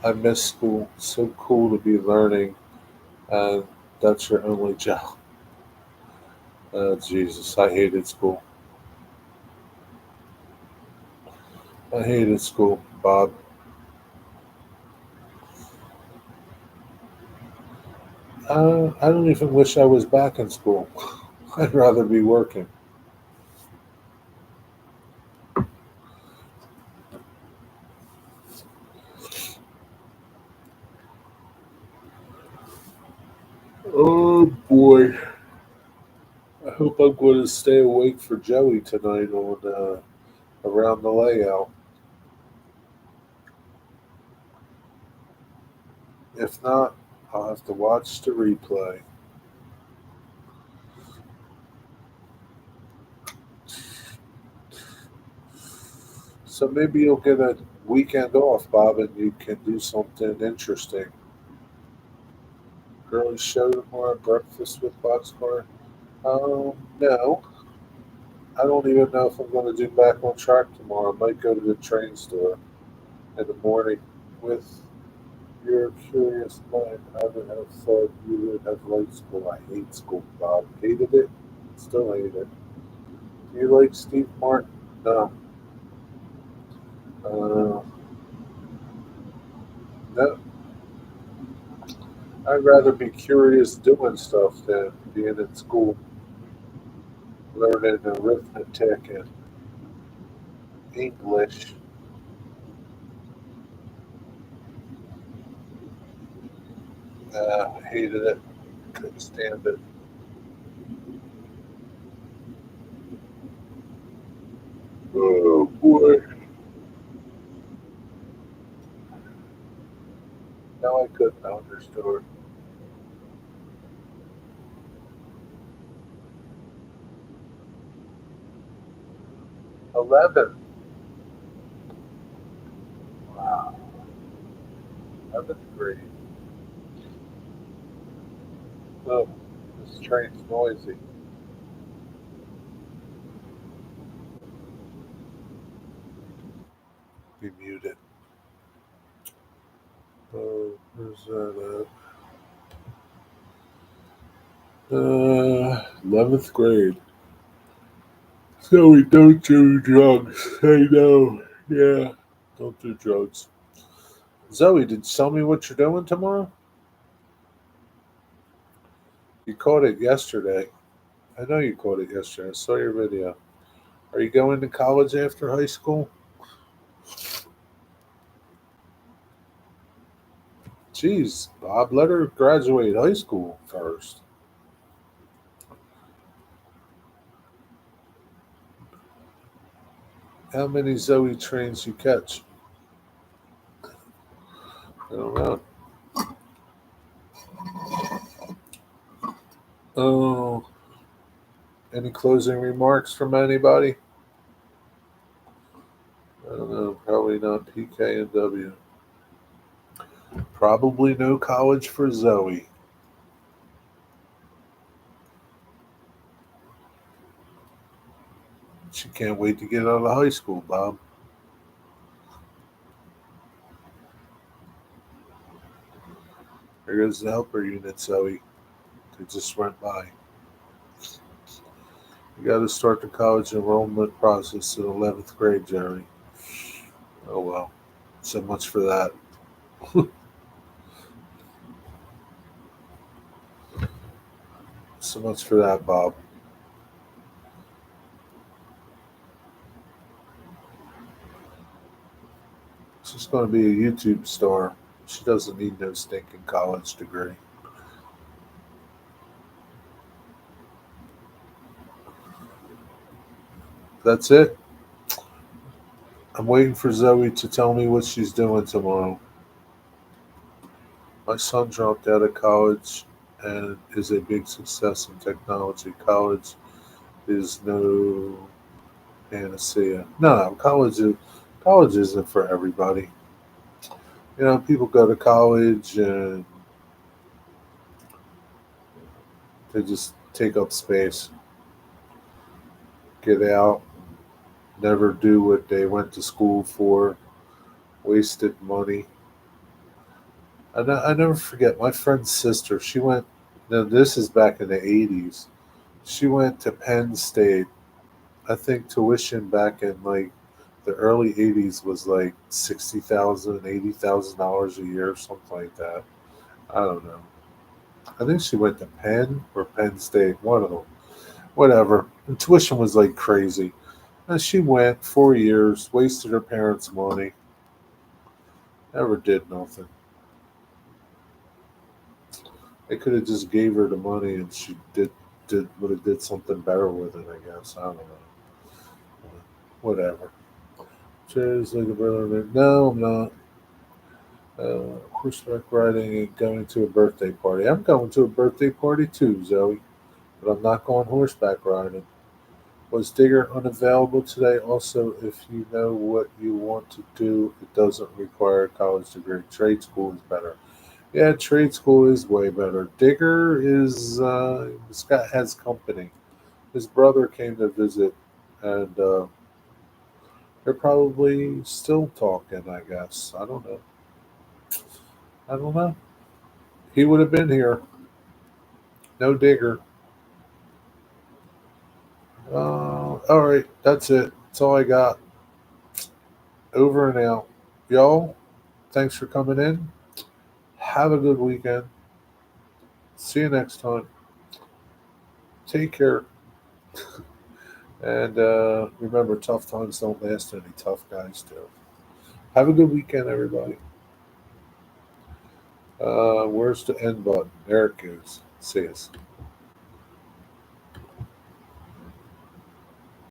I miss school. So cool to be learning, and that's your only job. Jesus, I hated school. I hated school, Bob. I don't even wish I was back in school. I'd rather be working. Oh boy. I hope I'm going to stay awake for Joey tonight on around the layout. If not, I'll have to watch the replay. So maybe you'll get a weekend off, Bob, and you can do something interesting. Girly show tomorrow, breakfast with Boxcar. No. I don't even know if I'm going to do back on track tomorrow. I might go to the train store in the morning. With your curious mind, I would have thought you would have liked school. I hate school, Bob. Hated it. Still hate it. Do you like Steve Martin? No. Uh, no. I'd rather be curious doing stuff than being in school learning arithmetic and English. Hated it. Couldn't stand it. Oh boy. Now I couldn't understand. 11. Wow. 11th grade. Oh, this train's noisy. Be muted. Oh, where's that at? 11th grade. So we don't do drugs. I know. Yeah. Don't do drugs. Zoe, did you tell me what you're doing tomorrow? You caught it yesterday. I know you caught it yesterday. I saw your video. Are you going to college after high school? Jeez, Bob, let her graduate high school first. How many Zoe trains you catch? I don't know. Oh, any closing remarks from anybody? I don't know. Probably not PK and W. Probably no college for Zoe. She can't wait to get out of high school, Bob. There goes the helper unit, Zoe. They just went by. You got to start the college enrollment process in 11th grade, Jerry. Oh well. So much for that. So much for that, Bob. She's going to be a YouTube star. She doesn't need no stinking college degree. That's it. I'm waiting for Zoe to tell me what she's doing tomorrow. My son dropped out of college and is a big success in technology. College is no panacea. No, college isn't for everybody. You know, people go to college and they just take up space, get out, never do what they went to school for, wasted money. I never forget my friend's sister. She went. Now this is back in the '80s. She went to Penn State. I think tuition back in like the early '80s was like $60,000, $80,000 a year, something like that. I don't know. I think she went to Penn or Penn State, one of them. Whatever. And tuition was like crazy. And she went 4 years, wasted her parents' money, never did nothing. They could have just gave her the money and she did would have did something better with it, I guess. I don't know. Whatever. Cheers, like a brother. No, I'm not. Horseback riding and going to a birthday party. I'm going to a birthday party too, Zoe, but I'm not going horseback riding. Was Digger unavailable today? Also, if you know what you want to do, it doesn't require a college degree. Trade school is better. Yeah, trade school is way better. Digger is Scott has company. His brother came to visit, and they're probably still talking. I guess I don't know. I don't know. He would have been here. No Digger. All right, that's it. That's all I got. Over and out, y'all. Thanks for coming in. Have a good weekend. See you next time. Take care. And remember, tough times don't last, any tough guys do. Have a good weekend, everybody. Where's the end button? There it goes. See us.